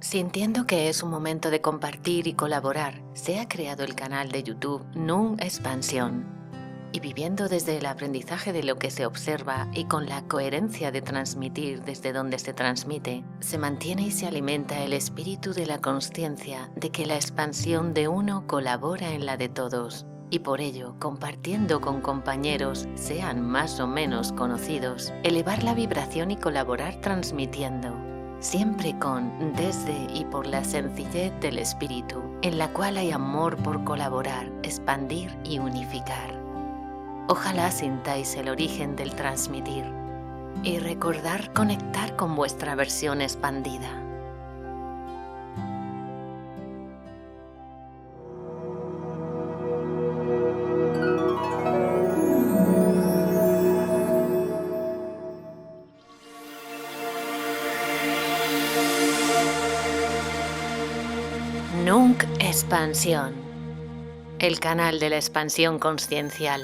Sintiendo que es un momento de compartir y colaborar, se ha creado el canal de YouTube Nung Expansión. Y viviendo desde el aprendizaje de lo que se observa y con la coherencia de transmitir desde donde se transmite, se mantiene y se alimenta el espíritu de la consciencia de que la expansión de uno colabora en la de todos. Y por ello, compartiendo con compañeros, sean más o menos conocidos, elevar la vibración y colaborar transmitiendo. Siempre con, desde y por la sencillez del espíritu, en la cual hay amor por colaborar, expandir y unificar. Ojalá sintáis el origen del transmitir y recordar conectar con vuestra versión expandida. Nung Expansión, el canal de la expansión consciencial.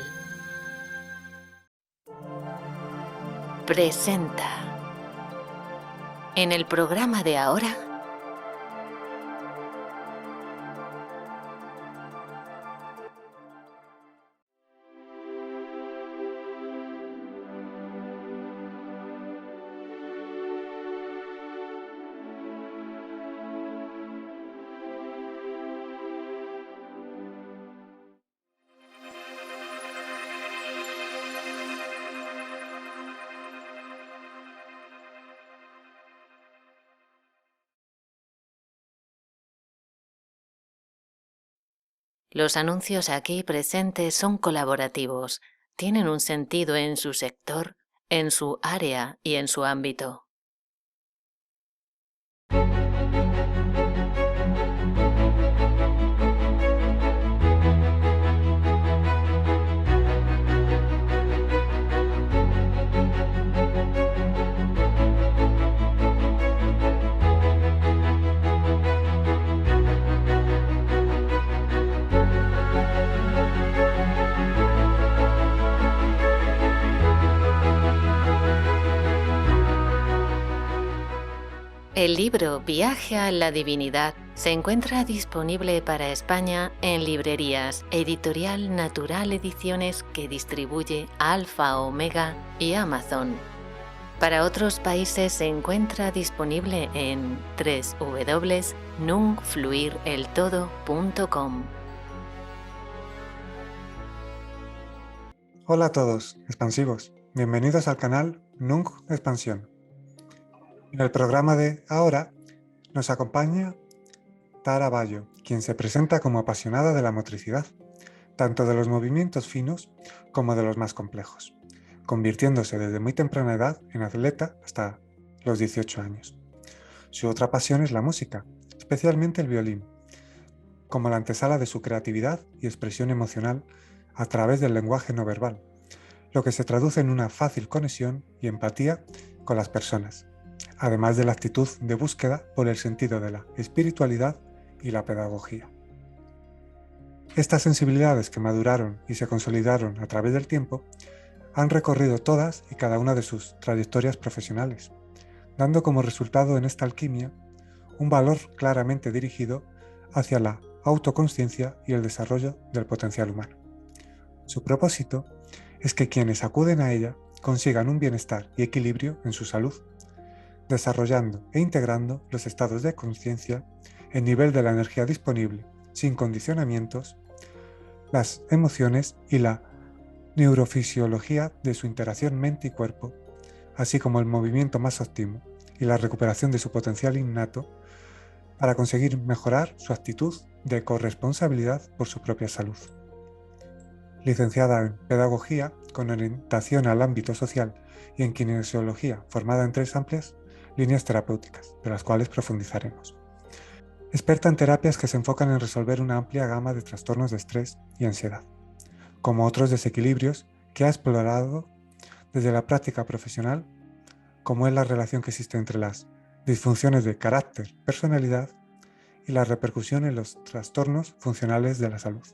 Presenta. En el programa de ahora, los anuncios aquí presentes son colaborativos, tienen un sentido en su sector, en su área y en su ámbito. El libro Viaje a la Divinidad se encuentra disponible para España en librerías Editorial Natural Ediciones, que distribuye Alfa Omega y Amazon. Para otros países se encuentra disponible en www.nungfluireltodo.com. Hola a todos, expansivos. Bienvenidos al canal Nung Expansión. En el programa de ahora nos acompaña Tara Bayo, quien se presenta como apasionada de la motricidad, tanto de los movimientos finos como de los más complejos, convirtiéndose desde muy temprana edad en atleta hasta los 18 años. Su otra pasión es la música, especialmente el violín, como la antesala de su creatividad y expresión emocional a través del lenguaje no verbal, lo que se traduce en una fácil conexión y empatía con las personas, además de la actitud de búsqueda por el sentido de la espiritualidad y la pedagogía. Estas sensibilidades que maduraron y se consolidaron a través del tiempo han recorrido todas y cada una de sus trayectorias profesionales, dando como resultado en esta alquimia un valor claramente dirigido hacia la autoconsciencia y el desarrollo del potencial humano. Su propósito es que quienes acuden a ella consigan un bienestar y equilibrio en su salud, desarrollando e integrando los estados de conciencia, el nivel de la energía disponible, sin condicionamientos, las emociones y la neurofisiología de su interacción mente y cuerpo, así como el movimiento más óptimo y la recuperación de su potencial innato para conseguir mejorar su actitud de corresponsabilidad por su propia salud. Licenciada en Pedagogía con orientación al ámbito social y en Kinesiología, formada en 3 amplias líneas terapéuticas, de las cuales profundizaremos. Experta en terapias que se enfocan en resolver una amplia gama de trastornos de estrés y ansiedad, como otros desequilibrios que ha explorado desde la práctica profesional, como es la relación que existe entre las disfunciones de carácter, personalidad y la repercusión en los trastornos funcionales de la salud.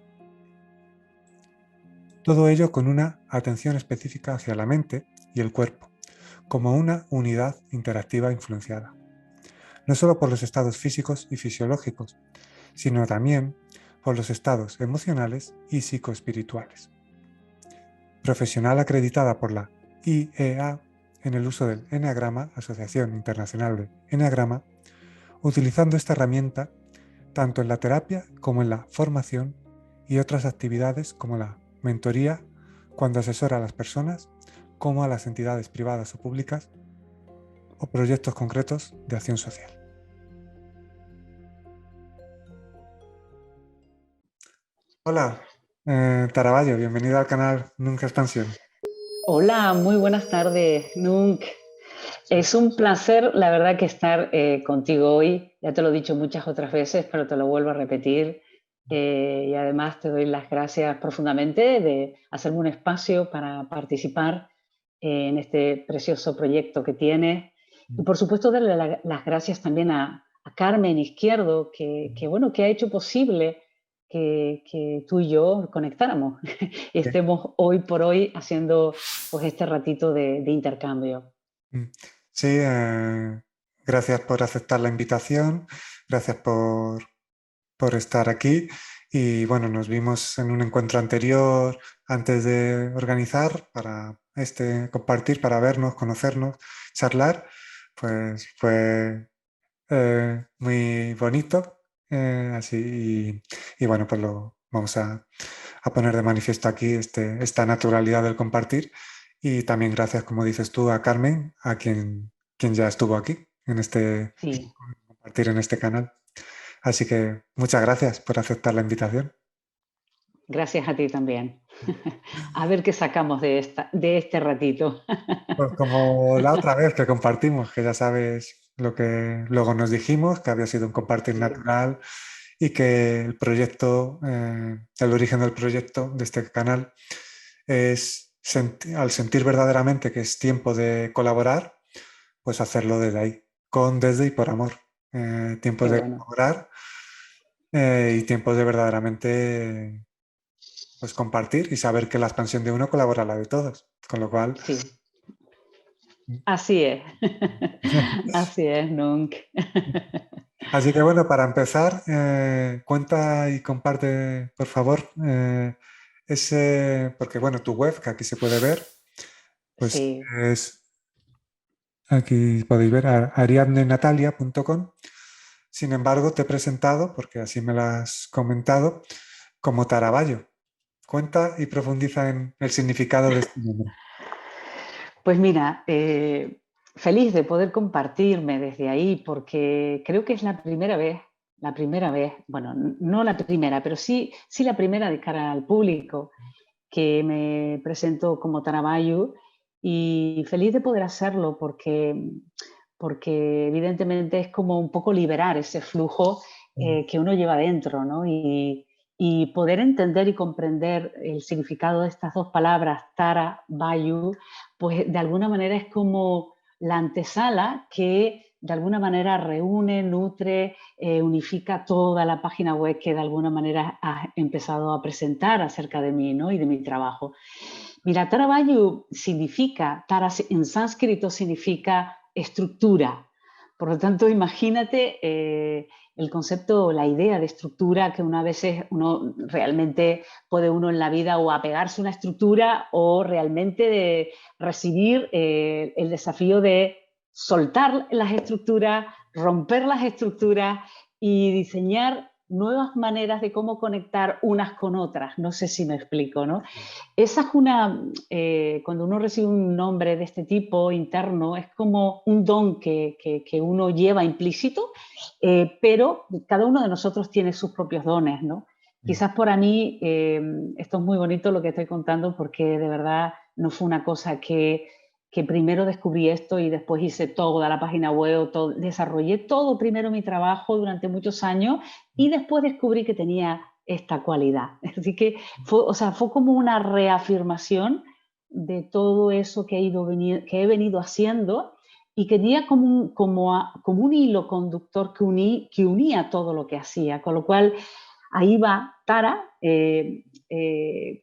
Todo ello con una atención específica hacia la mente y el cuerpo, como una unidad interactiva influenciada. no solo por los estados físicos y fisiológicos, sino también por los estados emocionales y psicoespirituales. Profesional acreditada por la IEA en el uso del Eneagrama, Asociación Internacional de Eneagrama, utilizando esta herramienta tanto en la terapia como en la formación y otras actividades como la mentoría, cuando asesora a las personas, como a las entidades privadas o públicas o proyectos concretos de acción social. Hola, Taraballo, bienvenido al canal Nunca Expansión. Hola, muy buenas tardes, Nunc. Es un placer, la verdad, que estar contigo hoy. Ya te lo he dicho muchas otras veces, pero te lo vuelvo a repetir. Y además te doy las gracias profundamente de hacerme un espacio para participar en este precioso proyecto que tienes. Y por supuesto darle las gracias también a Carmen Izquierdo, bueno, que ha hecho posible que tú y yo conectáramos y estemos hoy por hoy haciendo pues este ratito de intercambio. Sí, gracias por aceptar la invitación, gracias por estar aquí. Y bueno, nos vimos en un encuentro anterior antes de organizar para compartir, para vernos, conocernos, charlar. Pues fue muy bonito. Y bueno, pues lo vamos a poner de manifiesto aquí esta naturalidad del compartir. Y también gracias, como dices tú, a Carmen, quien ya estuvo aquí en Sí, compartir en este canal. Así que muchas gracias por aceptar la invitación. gracias a ti también. A ver qué sacamos de este ratito. Pues como la otra vez que compartimos, que ya sabes lo que luego nos dijimos, que había sido un compartir Sí, natural y que el proyecto, el origen del proyecto de este canal es al sentir verdaderamente que es tiempo de colaborar, pues hacerlo desde ahí, desde y por amor. qué Tiempos de bueno. colaborar y tiempos de verdaderamente pues compartir y saber que la expansión de uno colabora a la de todos. Con lo cual, Sí, así es. Así es, Nunc. así que bueno, para empezar, cuenta y comparte, por favor, porque bueno, tu web, que aquí se puede ver, pues Sí. es, aquí podéis ver, ariadnenatalia.com. Sin embargo, te he presentado, porque así me lo has comentado, como Taraballo. Cuenta y profundiza en el significado de este nombre. Pues mira, feliz de poder compartirme desde ahí, porque creo que es la primera vez, bueno, no la primera, pero sí la primera de cara al público que me presento como Tarabayu y feliz de poder hacerlo porque evidentemente es como un poco liberar ese flujo que uno lleva dentro, ¿no? Y poder entender y comprender el significado de estas dos palabras, Tara, Bayu, pues de alguna manera es como la antesala que de alguna manera reúne, nutre, unifica toda la página web que de alguna manera has empezado a presentar acerca de mí, ¿no? Y de mi trabajo. Mira, Tara Bayu significa, Tara en sánscrito significa estructura. Por lo tanto, imagínate el concepto, la idea de estructura que una veces uno realmente puede uno en la vida o apegarse a una estructura o realmente de recibir el desafío de soltar las estructuras, romper las estructuras y diseñar nuevas maneras de cómo conectar unas con otras. No sé si me explico, ¿no? Esa es cuando uno recibe un nombre de este tipo interno, es como un don que uno lleva implícito, pero cada uno de nosotros tiene sus propios dones, ¿no? Quizás para mí esto es muy bonito lo que estoy contando porque de verdad no fue una cosa que primero descubrí esto y después hice toda la página web, desarrollé todo primero mi trabajo durante muchos años y después descubrí que tenía esta cualidad. Así que fue como una reafirmación de todo eso que he venido haciendo y que tenía como un hilo conductor que unía todo lo que hacía. Con lo cual, ahí va Tara,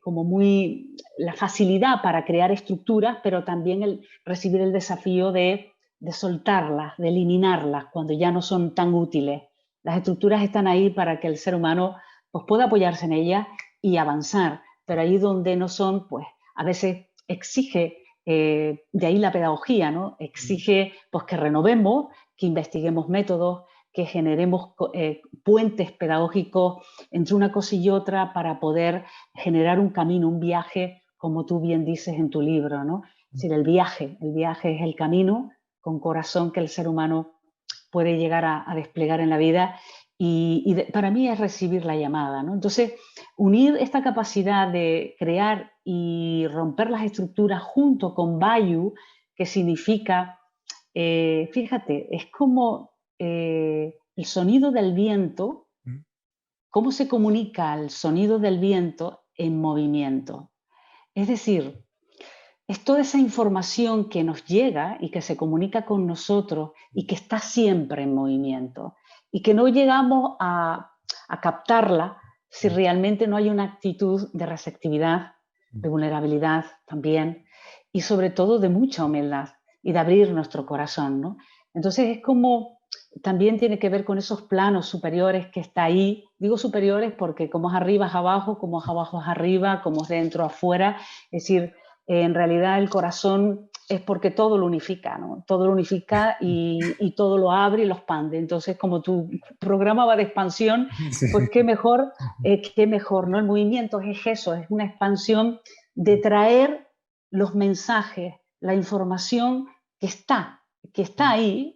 como muy la facilidad para crear estructuras, pero también recibir el desafío de de soltarlas, de eliminarlas cuando ya no son tan útiles. Las estructuras están ahí para que el ser humano pues, pueda apoyarse en ellas y avanzar, pero ahí donde no son, pues a veces exige, de ahí la pedagogía, ¿no? Exige pues, que renovemos, que investiguemos métodos, que generemos puentes pedagógicos entre una cosa y otra para poder generar un camino, un viaje, como tú bien dices en tu libro, ¿no? Es decir, el viaje es el camino con corazón que el ser humano puede llegar a desplegar en la vida y para mí es recibir la llamada, ¿no? Entonces, unir esta capacidad de crear y romper las estructuras junto con Vayu, que significa, fíjate, es como el sonido del viento, cómo se comunica el sonido del viento en movimiento. Es decir, es toda esa información que nos llega y que se comunica con nosotros y que está siempre en movimiento y que no llegamos a captarla si realmente no hay una actitud de receptividad, de vulnerabilidad también y sobre todo de mucha humildad y de abrir nuestro corazón, ¿no? Entonces es como también tiene que ver con esos planos superiores que está ahí. Digo superiores porque como es arriba es abajo, como es abajo es arriba, como es dentro afuera. Es decir, en realidad el corazón es porque todo lo unifica, ¿no? Todo lo unifica y todo lo abre y lo expande. Entonces, como tu programa va de expansión, Sí. pues qué mejor, ¿no? El movimiento es eso, es una expansión de traer los mensajes, la información que está ahí,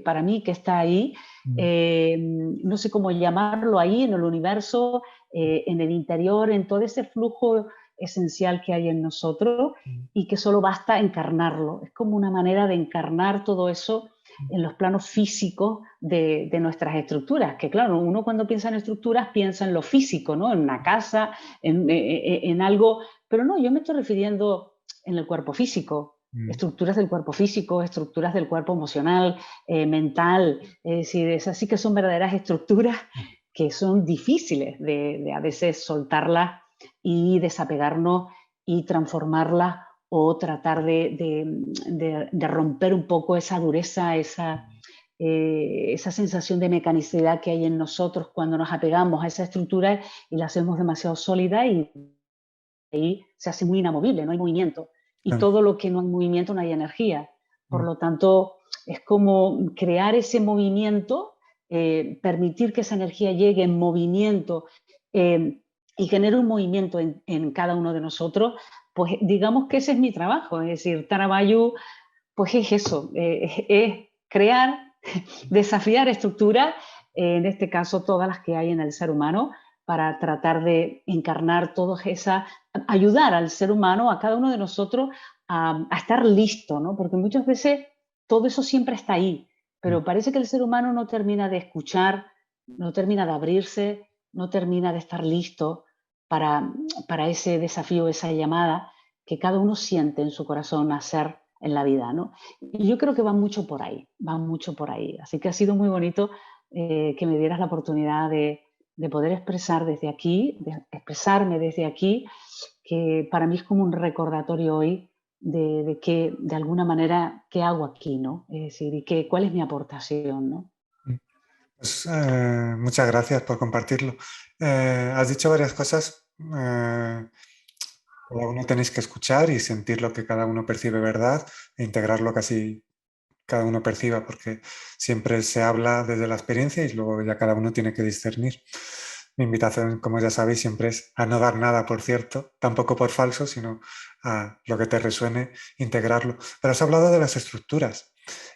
para mí que está ahí, no sé cómo llamarlo ahí, en el universo, en el interior, en todo ese flujo esencial que hay en nosotros y que solo basta encarnarlo. Es como una manera de encarnar todo eso en los planos físicos de nuestras estructuras, que claro, uno cuando piensa en estructuras piensa en lo físico, ¿no? En una casa, en algo, pero no, yo me estoy refiriendo en el cuerpo físico, estructuras del cuerpo físico, estructuras del cuerpo emocional, mental, es decir, esas sí que son verdaderas estructuras que son difíciles de a veces soltarlas y desapegarnos y transformarlas o tratar de romper un poco esa dureza, esa sensación de mecanicidad que hay en nosotros cuando nos apegamos a esa estructura y la hacemos demasiado sólida y ahí se hace muy inamovible, no hay movimiento. Y todo lo que no hay movimiento no hay energía. Por lo tanto, es como crear ese movimiento, permitir que esa energía llegue en movimiento y genere un movimiento en cada uno de nosotros, pues digamos que ese es mi trabajo. Es decir, Tara Vayu, pues es eso, es crear, desafiar estructuras, en este caso todas las que hay en el ser humano, para tratar de encarnar todas esas, ayudar al ser humano, a cada uno de nosotros, a estar listo, ¿no? Porque muchas veces todo eso siempre está ahí, pero parece que el ser humano no termina de escuchar, no termina de abrirse, no termina de estar listo para ese desafío, esa llamada que cada uno siente en su corazón hacer en la vida, ¿no? Y yo creo que va mucho por ahí, va mucho por ahí. Así que ha sido muy bonito que me dieras la oportunidad de poder expresar desde aquí, de expresarme desde aquí, que para mí es como un recordatorio hoy de que, de alguna manera, qué hago aquí, ¿no? Es decir, y cuál es mi aportación, ¿no? Pues, muchas gracias por compartirlo. Has dicho varias cosas. Cada uno tenéis que escuchar y sentir lo que cada uno percibe verdad e integrar lo que así cada uno perciba, porque siempre se habla desde la experiencia y luego ya cada uno tiene que discernir. Mi invitación, como ya sabéis, siempre es a no dar nada por cierto, tampoco por falso, sino a lo que te resuene, integrarlo. Pero has hablado de las estructuras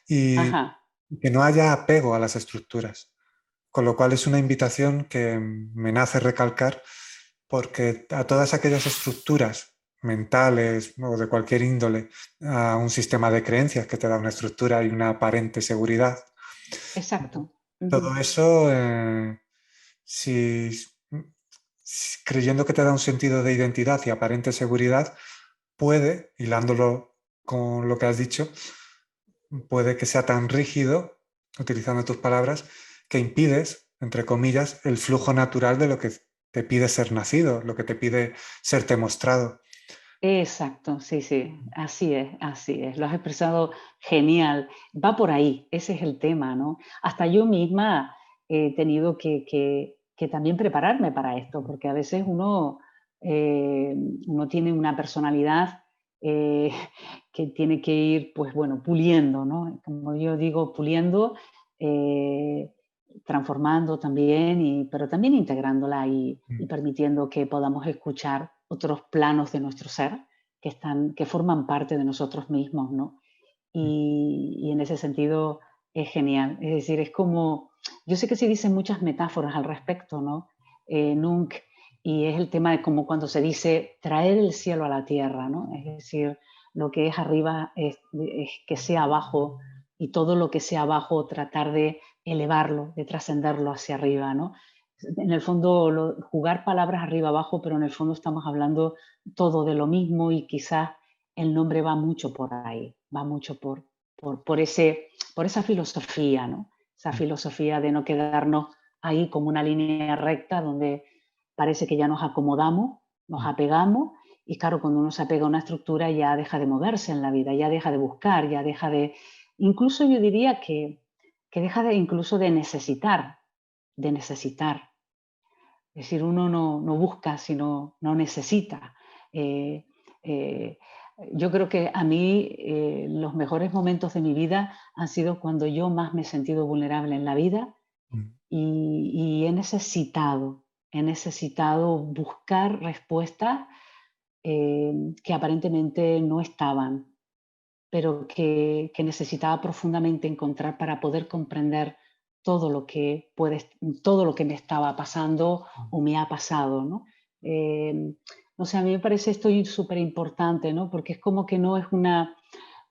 y Ajá. que no haya apego a las estructuras, con lo cual es una invitación que me nace recalcar porque a todas aquellas estructuras mentales o de cualquier índole, a un sistema de creencias que te da una estructura y una aparente seguridad, Exacto. todo eso, si, creyendo que te da un sentido de identidad y aparente seguridad, puede, hilándolo con lo que has dicho, puede que sea tan rígido, utilizando tus palabras, que impides, entre comillas, el flujo natural de lo que te pide ser nacido, lo que te pide serte mostrado. Exacto, sí, sí, así es, así es. Lo has expresado genial. Va por ahí, ese es el tema, ¿no? Hasta yo misma he tenido que también prepararme para esto, porque a veces uno tiene una personalidad eh, que tiene que ir, pues bueno, puliendo, ¿no? Como yo digo, puliendo, eh, transformando también, pero también integrándola y Mm, permitiendo que podamos escuchar otros planos de nuestro ser que forman parte de nosotros mismos, ¿no? mm, Y en ese sentido es genial. Es decir, es como, yo sé que se dicen muchas metáforas al respecto, ¿no? Nunc, y es el tema de como cuando se dice traer el cielo a la tierra, ¿no? Es decir, lo que es arriba es que sea abajo y todo lo que sea abajo tratar de elevarlo, de trascenderlo hacia arriba, ¿no? En el fondo, jugar palabras arriba abajo, pero en el fondo estamos hablando todo de lo mismo y quizás el nombre va mucho por ahí, va mucho por esa filosofía, ¿no? Esa mm, filosofía de no quedarnos ahí como una línea recta donde parece que ya nos acomodamos, nos mm. apegamos y claro, cuando uno se apega a una estructura ya deja de moverse en la vida, ya deja de buscar, ya deja de, incluso yo diría que deja de incluso de necesitar, de necesitar. Es decir, uno no busca, sino no necesita. Eh, eh, yo creo que a mí los mejores momentos de mi vida han sido cuando yo más me he sentido vulnerable en la vida Mm. y he necesitado buscar respuestas que aparentemente no estaban, pero que necesitaba profundamente encontrar para poder comprender todo lo que todo lo que me estaba pasando o me ha pasado, ¿no? Eh, no sé, a mí me parece esto súper importante, ¿no? Porque es como que no es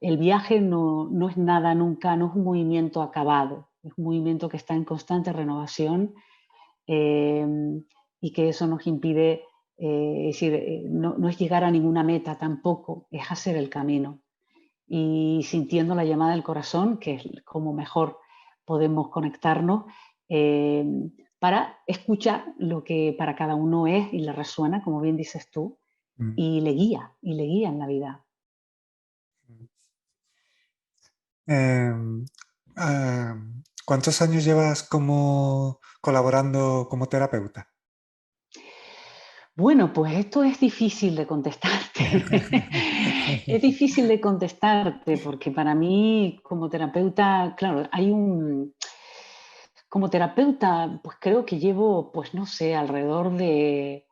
el viaje no es nada nunca, no es un movimiento acabado, es un movimiento que está en constante renovación eh, y que eso nos impide, es decir, no es llegar a ninguna meta tampoco, es hacer el camino y sintiendo la llamada del corazón, que es como mejor podemos conectarnos eh, para escuchar lo que para cada uno es y le resuena, como bien dices tú, Mm. y le guía en la vida. Em, ¿Cuántos años llevas como colaborando como terapeuta? Bueno, pues esto es difícil de contestarte. Es difícil de contestarte porque para mí como terapeuta, claro, como terapeuta, pues creo que llevo, pues no sé, alrededor de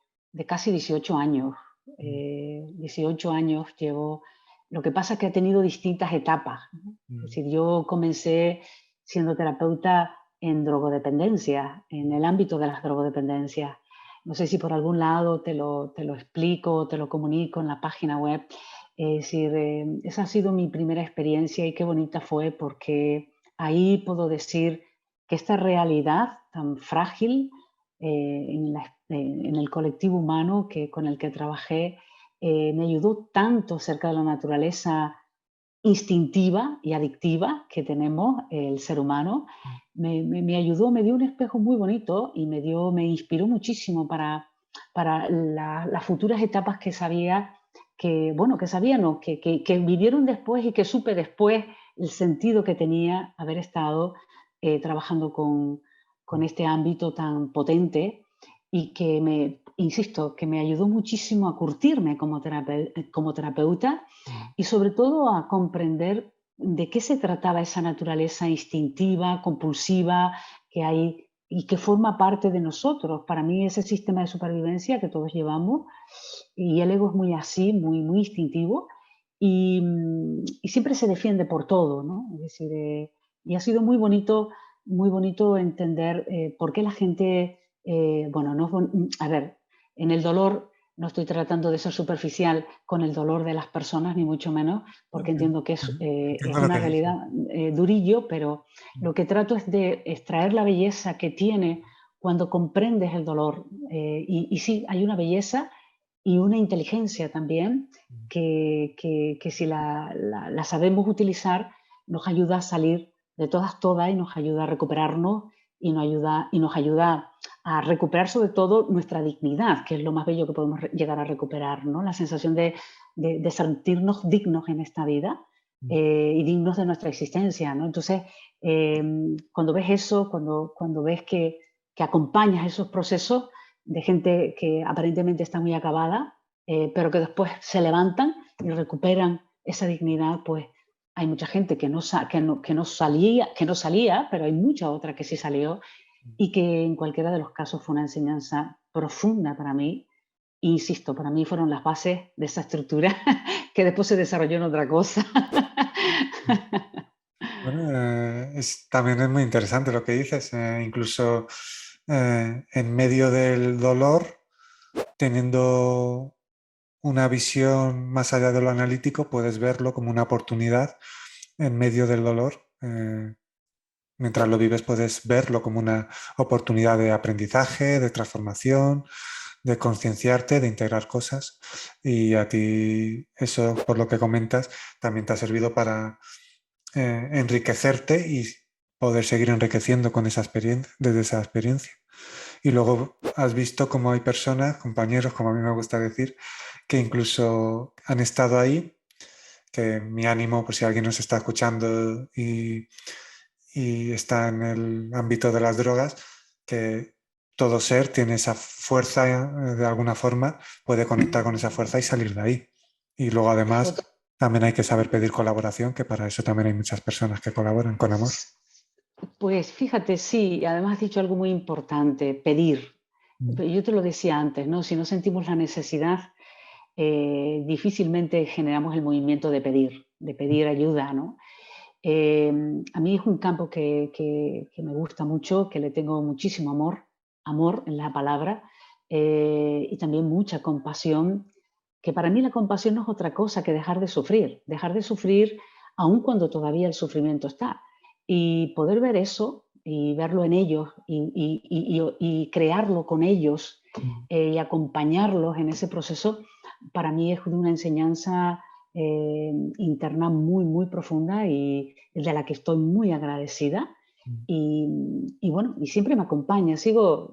casi 18 años. 18 años llevo. Lo que pasa es que he tenido distintas etapas, ¿no? Es Mm, decir, yo comencé siendo terapeuta en drogodependencia, en el ámbito de las drogodependencias. No sé si por algún lado te lo explico, te lo comunico en la página web. Es decir, esa ha sido mi primera experiencia y qué bonita fue porque ahí puedo decir que esta realidad tan frágil en el colectivo humano con el que trabajé me ayudó tanto cerca de la naturaleza instintiva y adictiva que tenemos el ser humano. mm, Me ayudó, me dio un espejo muy bonito y me inspiró muchísimo para las futuras etapas que sabía bueno, que sabía no, que vivieron después y que supe después el sentido que tenía haber estado trabajando con este ámbito tan potente y que insisto, que me ayudó muchísimo a curtirme como terapeuta mm, y sobre todo a comprender de qué se trataba esa naturaleza instintiva, compulsiva que hay y que forma parte de nosotros. Para mí ese sistema de supervivencia que todos llevamos y el ego es muy así, muy instintivo y siempre se defiende por todo, ¿no? Es decir, y ha sido muy bonito entender por qué la gente, bueno, no, a ver, en el dolor no estoy tratando de ser superficial con el dolor de las personas, ni mucho menos, porque ok. entiendo que es Entiendo lo una que dices. realidad durillo, pero lo que trato es de extraer la belleza que tiene cuando comprendes el dolor. Y sí, hay una belleza y una inteligencia también que si la sabemos utilizar nos ayuda a salir de todas y nos ayuda a recuperarnos y nos ayuda a recuperar sobre todo nuestra dignidad, que es lo más bello que podemos llegar a recuperar, ¿no? La sensación de sentirnos dignos en esta vida y dignos de nuestra existencia, ¿no? Entonces, cuando ves eso, cuando ves que acompañas esos procesos de gente que aparentemente está muy acabada, pero que después se levantan y recuperan esa dignidad, pues hay mucha gente que no salía, pero hay mucha otra que sí salió y que en cualquiera de los casos fue una enseñanza profunda para mí. Insisto, para mí fueron las bases de esa estructura que después se desarrolló en otra cosa. Bueno, también es muy interesante lo que dices, incluso en medio del dolor, teniendo una visión más allá de lo analítico, puedes verlo como una oportunidad en medio del dolor. Mientras lo vives, puedes verlo como una oportunidad de aprendizaje, de transformación, de concienciarte, de integrar cosas. Y a ti eso, por lo que comentas, también te ha servido para enriquecerte y poder seguir enriqueciendo con esa experiencia, desde esa experiencia. Y luego has visto cómo hay personas, compañeros, como a mí me gusta decir, que incluso han estado ahí, que mi ánimo, por si alguien nos está escuchando y está en el ámbito de las drogas, que todo ser tiene esa fuerza, de alguna forma, puede conectar con esa fuerza y salir de ahí. Y luego además también hay que saber pedir colaboración, que para eso también hay muchas personas que colaboran con amor. Pues fíjate, sí, además has dicho algo muy importante, pedir. Yo te lo decía antes, ¿no? Si no sentimos la necesidad, difícilmente generamos el movimiento de pedir ayuda, ¿no? A mí es un campo que me gusta mucho, que le tengo muchísimo amor en la palabra, y también mucha compasión, que para mí la compasión no es otra cosa que dejar de sufrir aun cuando todavía el sufrimiento está. Y poder ver eso y verlo en ellos y crearlo con ellos y acompañarlos en ese proceso, para mí es una enseñanza interna muy, muy profunda y de la que estoy muy agradecida. Y bueno, y siempre me acompaña.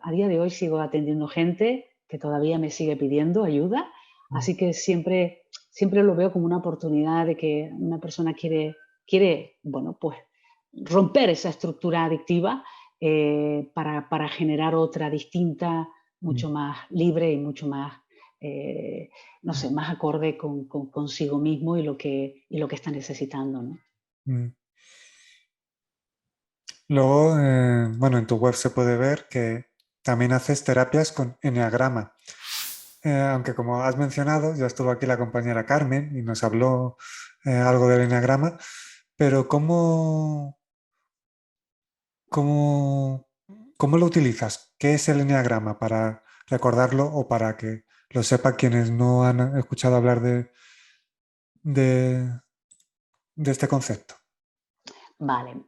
A día de hoy sigo atendiendo gente que todavía me sigue pidiendo ayuda, así que siempre lo veo como una oportunidad de que una persona quiere bueno, pues romper esa estructura adictiva para generar otra distinta, mucho más libre y mucho más no sé, más acorde consigo mismo y lo que está necesitando, ¿no? Luego, bueno, en tu web se puede ver que también haces terapias con eneagrama. Aunque como has mencionado, ya estuvo aquí la compañera Carmen y nos habló algo del eneagrama, pero cómo, ¿cómo lo utilizas? ¿Qué es el eneagrama para recordarlo o para que lo sepan quienes no han escuchado hablar de, de este concepto? Vale.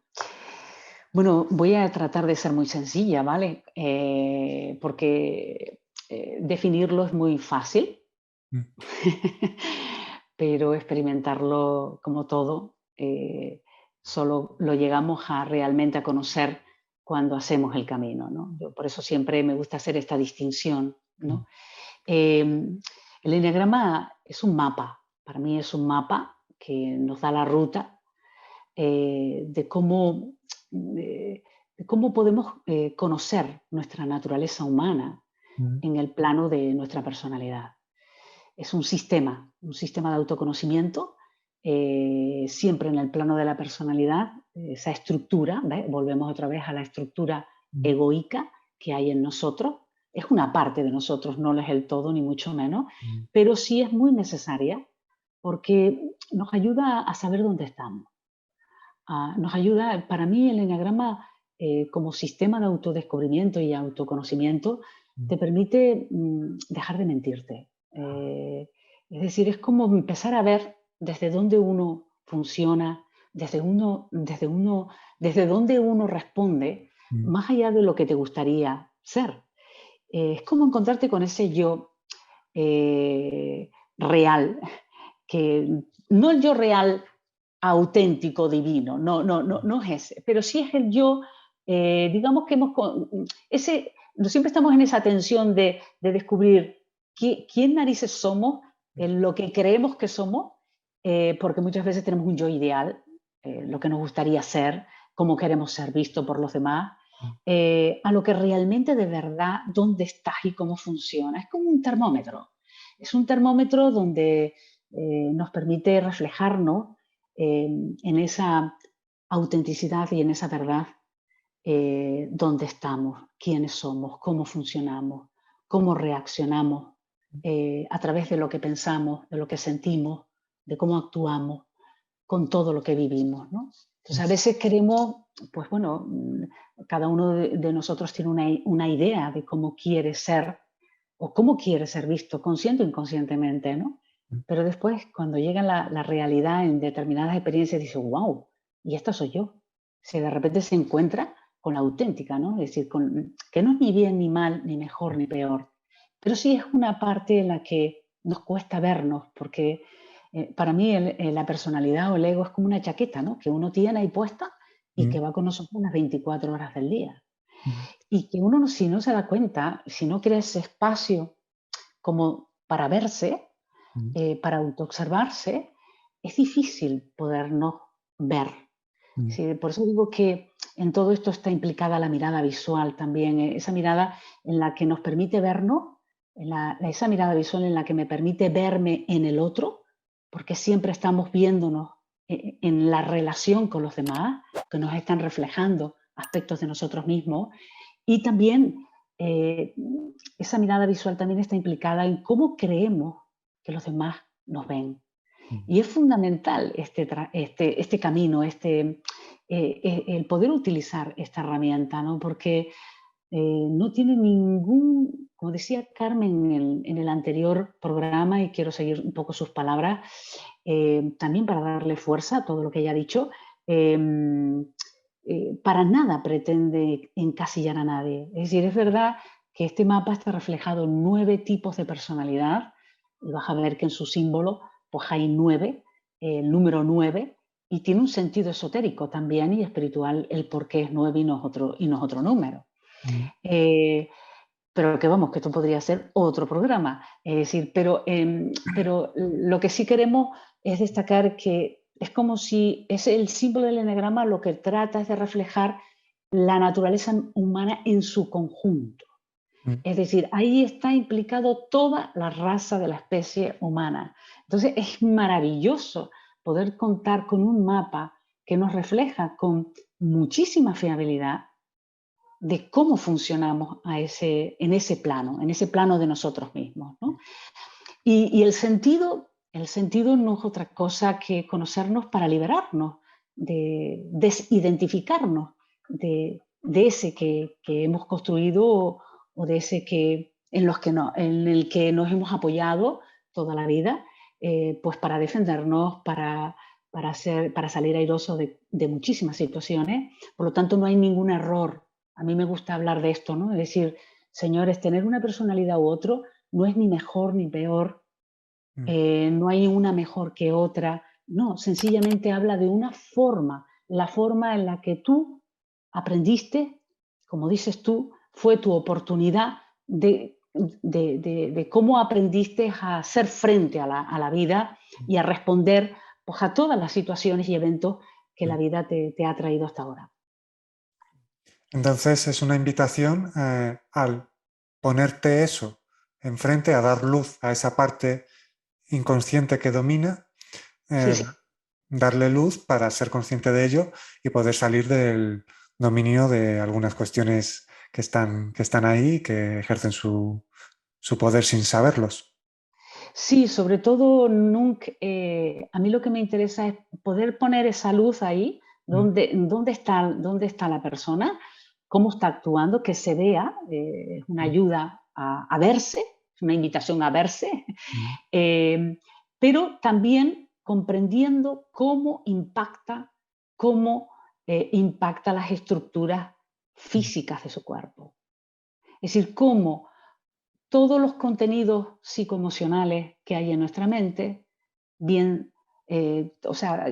Bueno, voy a tratar de ser muy sencilla, ¿vale? Porque definirlo es muy fácil, Mm, pero experimentarlo como todo, solo lo llegamos realmente a conocer cuando hacemos el camino, ¿no? Yo por eso siempre me gusta hacer esta distinción, mm, ¿no? El eneagrama es un mapa, para mí es un mapa que nos da la ruta de cómo podemos conocer nuestra naturaleza humana mm, en el plano de nuestra personalidad. Es un sistema de autoconocimiento, siempre en el plano de la personalidad, esa estructura, ¿ves? Volvemos otra vez a la estructura mm, egoica que hay en nosotros. Es una parte de nosotros, no lo es el todo, ni mucho menos, mm, pero sí es muy necesaria porque nos ayuda a saber dónde estamos. Nos ayuda, para mí el eneagrama como sistema de autodescubrimiento y autoconocimiento mm, te permite dejar de mentirte. Es decir, es como empezar a ver desde dónde uno funciona, desde dónde uno responde, mm, más allá de lo que te gustaría ser. Es como encontrarte con ese yo real, que no el yo real auténtico, divino, no es ese, pero sí es el yo digamos que siempre estamos en esa tensión de descubrir quién narices somos, lo que creemos que somos, porque muchas veces tenemos un yo ideal, lo que nos gustaría ser, cómo queremos ser visto por los demás, a lo que realmente de verdad, dónde estás y cómo funciona. Es como un termómetro. Es un termómetro donde nos permite reflejarnos en esa autenticidad y en esa verdad, dónde estamos, quiénes somos, cómo funcionamos, cómo reaccionamos a través de lo que pensamos, de lo que sentimos, de cómo actuamos con todo lo que vivimos, ¿no? Entonces, a veces queremos, pues bueno, cada uno de nosotros tiene una idea de cómo quiere ser o cómo quiere ser visto, consciente o inconscientemente, ¿no? Pero después, cuando llega la realidad en determinadas experiencias, dice, wow, y esta soy yo. Si de repente se encuentra con la auténtica, ¿no? Es decir, que no es ni bien ni mal, ni mejor ni peor, pero sí es una parte en la que nos cuesta vernos, porque para mí la personalidad o el ego es como una chaqueta, ¿no? Que uno tiene ahí puesta y que va con nosotros las 24 horas del día. Y que uno, si no se da cuenta, si no crea ese espacio como para verse, para autoobservarse, es difícil podernos ver. Sí, por eso digo que en todo esto está implicada la mirada visual también, esa mirada en la que nos permite vernos, esa mirada visual en la que me permite verme en el otro, porque siempre estamos viéndonos en la relación con los demás, que nos están reflejando aspectos de nosotros mismos, y también esa mirada visual también está implicada en cómo creemos que los demás nos ven. Y es fundamental este camino, el poder utilizar esta herramienta, ¿no? Porque no tiene ningún, como decía Carmen en el anterior programa, y quiero seguir un poco sus palabras, también para darle fuerza a todo lo que ella ha dicho, para nada pretende encasillar a nadie. Es decir, es verdad que este mapa está reflejado en 9 tipos de personalidad, y vas a ver que en su símbolo pues hay 9, el número 9, y tiene un sentido esotérico también y espiritual el por qué es 9 y no es otro número. Pero que vamos, que esto podría ser otro programa. Es decir, pero lo que sí queremos es destacar que es como si es el símbolo del eneagrama, lo que trata es de reflejar la naturaleza humana en su conjunto. Es decir, ahí está implicado toda la raza de la especie humana. Entonces es maravilloso poder contar con un mapa que nos refleja con muchísima fiabilidad de cómo funcionamos en ese plano de nosotros mismos, ¿no? Y el sentido no es otra cosa que conocernos para liberarnos, de desidentificarnos de ese que hemos construido o de ese en el que nos hemos apoyado toda la vida, pues para defendernos, para salir airosos de muchísimas situaciones. Por lo tanto, no hay ningún error. A mí me gusta hablar de esto, ¿no? Es decir, señores, tener una personalidad u otro no es ni mejor ni peor, no hay una mejor que otra, no, sencillamente habla de una forma, la forma en la que tú aprendiste, como dices tú, fue tu oportunidad de cómo aprendiste a hacer frente a la vida y a responder pues, a todas las situaciones y eventos que la vida te ha traído hasta ahora. Entonces es una invitación al ponerte eso enfrente, a dar luz a esa parte inconsciente que domina, Sí. darle luz para ser consciente de ello y poder salir del dominio de algunas cuestiones que están ahí y que ejercen su poder sin saberlos. Sí, sobre todo, a mí lo que me interesa es poder poner esa luz ahí, dónde está la persona, cómo está actuando, que se vea, es una ayuda a verse, es una invitación a verse, pero también comprendiendo cómo impacta las estructuras físicas de su cuerpo. Es decir, cómo todos los contenidos psicoemocionales que hay en nuestra mente,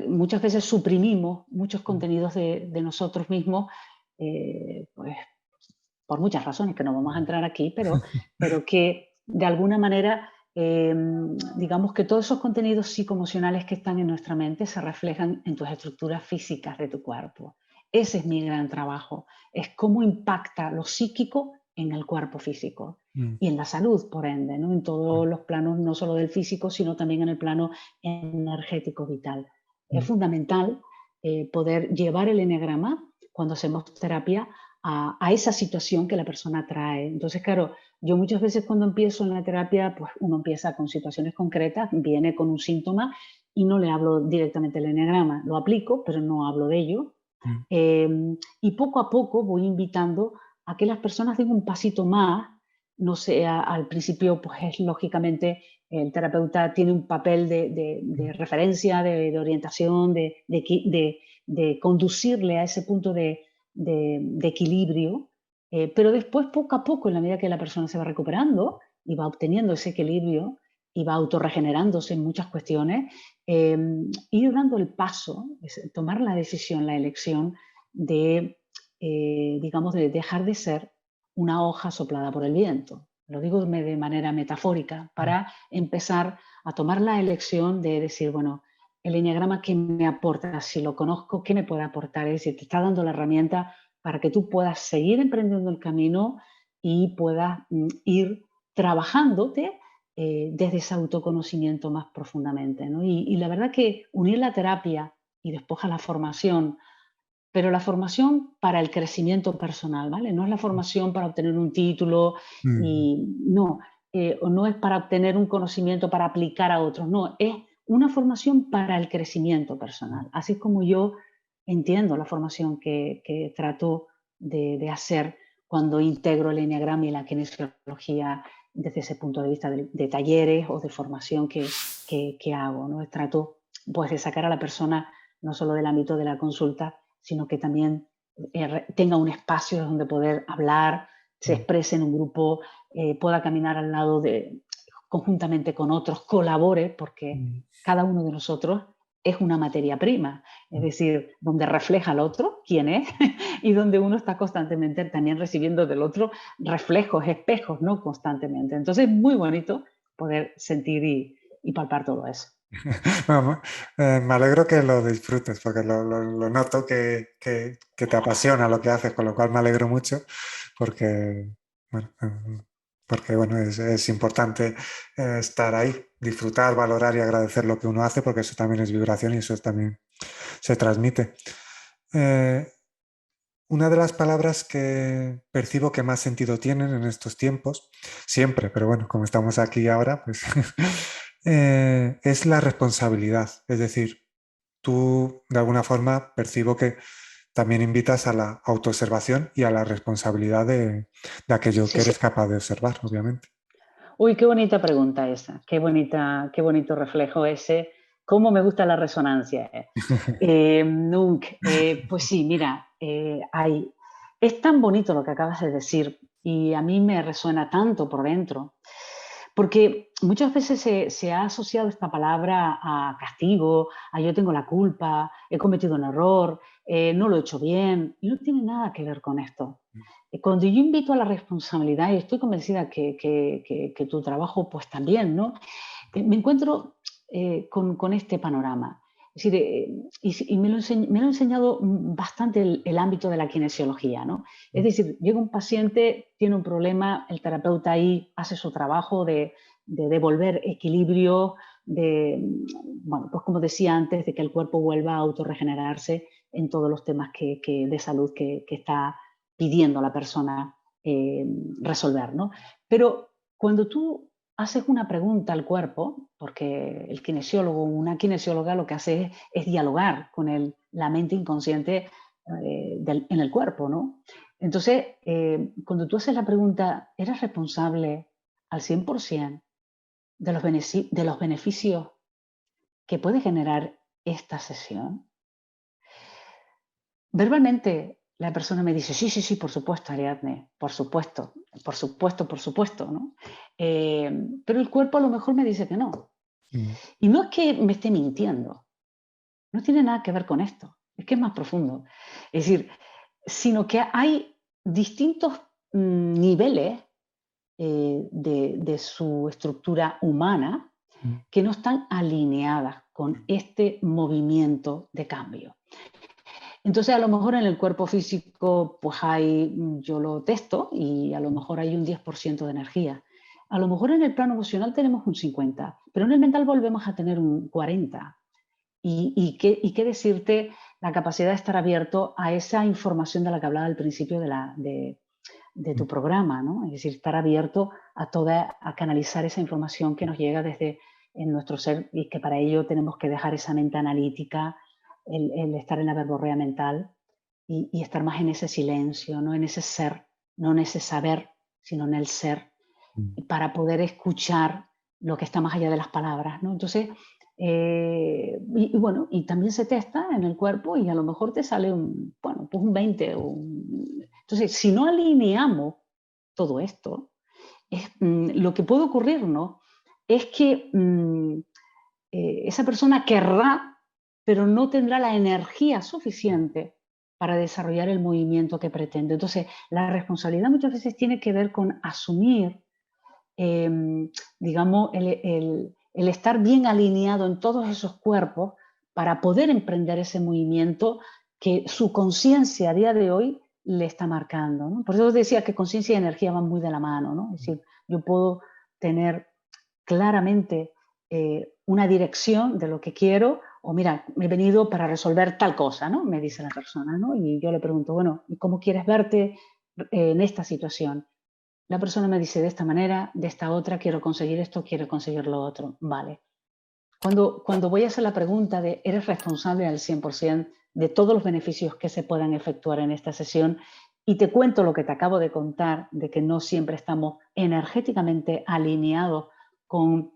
muchas veces suprimimos muchos contenidos de nosotros mismos pues, por muchas razones que no vamos a entrar aquí, pero que de alguna manera, digamos que todos esos contenidos psicoemocionales que están en nuestra mente se reflejan en tus estructuras físicas de tu cuerpo. Ese es mi gran trabajo, es cómo impacta lo psíquico en el cuerpo físico y en la salud, por ende, ¿no? En todos los planos, no solo del físico, sino también en el plano energético vital. Es fundamental poder llevar el eneagrama cuando hacemos terapia a esa situación que la persona trae. Entonces, claro, yo muchas veces cuando empiezo en la terapia, pues uno empieza con situaciones concretas, viene con un síntoma y no le hablo directamente del eneagrama. Lo aplico, pero no hablo de ello. Y poco a poco voy invitando a que las personas den un pasito más. No sé, al principio, pues es lógicamente el terapeuta tiene un papel de referencia, de orientación, de conducirle a ese punto de equilibrio, pero después poco a poco, en la medida que la persona se va recuperando y va obteniendo ese equilibrio y va autorregenerándose en muchas cuestiones, ir dando el paso, tomar la decisión, la elección de, digamos, de dejar de ser una hoja soplada por el viento. Lo digo de manera metafórica, para empezar a tomar la elección de decir, bueno, el eneagrama, ¿qué me aporta? Si lo conozco, ¿qué me puede aportar? Es decir, te está dando la herramienta para que tú puedas seguir emprendiendo el camino y puedas ir trabajándote desde ese autoconocimiento más profundamente, ¿no? Y la verdad que unir la terapia y después a la formación, pero la formación para el crecimiento personal, ¿vale? No es la formación para obtener un título y no, o no es para obtener un conocimiento para aplicar a otros, no, es una formación para el crecimiento personal. Así es como yo entiendo la formación que trato de hacer cuando integro el eneagrama y la kinesiología desde ese punto de vista de talleres o de formación que hago, ¿no? Trato pues, de sacar a la persona no solo del ámbito de la consulta, sino que también tenga un espacio donde poder hablar, se exprese en un grupo, pueda caminar al lado conjuntamente con otros, colabore, porque cada uno de nosotros es una materia prima, es decir, donde refleja al otro quién es y donde uno está constantemente también recibiendo del otro reflejos, espejos, ¿no? Constantemente. Entonces es muy bonito poder sentir y palpar todo eso. Bueno, me alegro que lo disfrutes porque lo noto que te apasiona lo que haces, con lo cual me alegro mucho porque, bueno, es importante estar ahí, disfrutar, valorar y agradecer lo que uno hace porque eso también es vibración y eso también se transmite. Una de las palabras que percibo que más sentido tienen en estos tiempos, siempre, pero bueno, como estamos aquí ahora, pues es la responsabilidad. Es decir, tú de alguna forma percibo que también invitas a la autoobservación y a la responsabilidad de aquello que eres capaz de observar, obviamente. Uy, qué bonita pregunta esa, qué bonito reflejo ese. ¿Cómo me gusta la resonancia? Nunc, pues sí, mira, es tan bonito lo que acabas de decir y a mí me resuena tanto por dentro, porque muchas veces se ha asociado esta palabra a castigo, a yo tengo la culpa, he cometido un error, no lo he hecho bien, y no tiene nada que ver con esto. Cuando yo invito a la responsabilidad, y estoy convencida que tu trabajo pues también, ¿no? Me encuentro con este panorama. Es decir, y me lo ha enseñado bastante el ámbito de la kinesiología, ¿no? Es decir, llega un paciente, tiene un problema, el terapeuta ahí hace su trabajo de devolver equilibrio, bueno, pues como decía antes, de que el cuerpo vuelva a autorregenerarse en todos los temas de salud que está pidiendo a la persona resolver, ¿no? Pero cuando tú haces una pregunta al cuerpo, porque el kinesiólogo, una kinesióloga lo que hace es dialogar con la mente inconsciente en el cuerpo, ¿no? Entonces, cuando tú haces la pregunta, ¿eres responsable al 100% de los beneficios que puede generar esta sesión? Verbalmente la persona me dice, sí, sí, sí, por supuesto, Ariadne, por supuesto, ¿no? Pero el cuerpo a lo mejor me dice que no. Y no es que me esté mintiendo, no tiene nada que ver con esto, es que es más profundo. Es decir, sino que hay distintos niveles de su estructura humana que no están alineadas con este movimiento de cambio. Entonces, a lo mejor en el cuerpo físico, pues yo lo testo y a lo mejor hay un 10% de energía. A lo mejor en el plano emocional tenemos un 50%, pero en el mental volvemos a tener un 40%. ¿Y qué decirte la capacidad de estar abierto a esa información de la que hablaba al principio de tu programa, ¿no? Es decir, estar abierto a canalizar esa información que nos llega desde en nuestro ser y que para ello tenemos que dejar esa mente analítica, el estar en la verborrea mental y estar más en ese silencio, no en ese ser, no en ese saber, sino en el ser, para poder escuchar lo que está más allá de las palabras, ¿no? Entonces, bueno, y también se testa en el cuerpo y a lo mejor te sale pues un 20. Entonces, si no alineamos todo esto, lo que puede ocurrir, ¿no? Es que esa persona querrá, pero no tendrá la energía suficiente para desarrollar el movimiento que pretende. Entonces, la responsabilidad muchas veces tiene que ver con asumir, digamos, el estar bien alineado en todos esos cuerpos para poder emprender ese movimiento que su conciencia a día de hoy le está marcando, ¿no? Por eso os decía que conciencia y energía van muy de la mano, ¿no? Es decir, yo puedo tener claramente una dirección de lo que quiero, o mira, me he venido para resolver tal cosa, ¿no? Me dice la persona, ¿no? Y yo le pregunto, bueno, ¿y cómo quieres verte en esta situación? La persona me dice de esta manera, de esta otra, quiero conseguir esto, quiero conseguir lo otro. Vale. Cuando voy a hacer la pregunta de ¿eres responsable al 100% de todos los beneficios que se puedan efectuar en esta sesión? Y te cuento lo que te acabo de contar, de que no siempre estamos energéticamente alineados con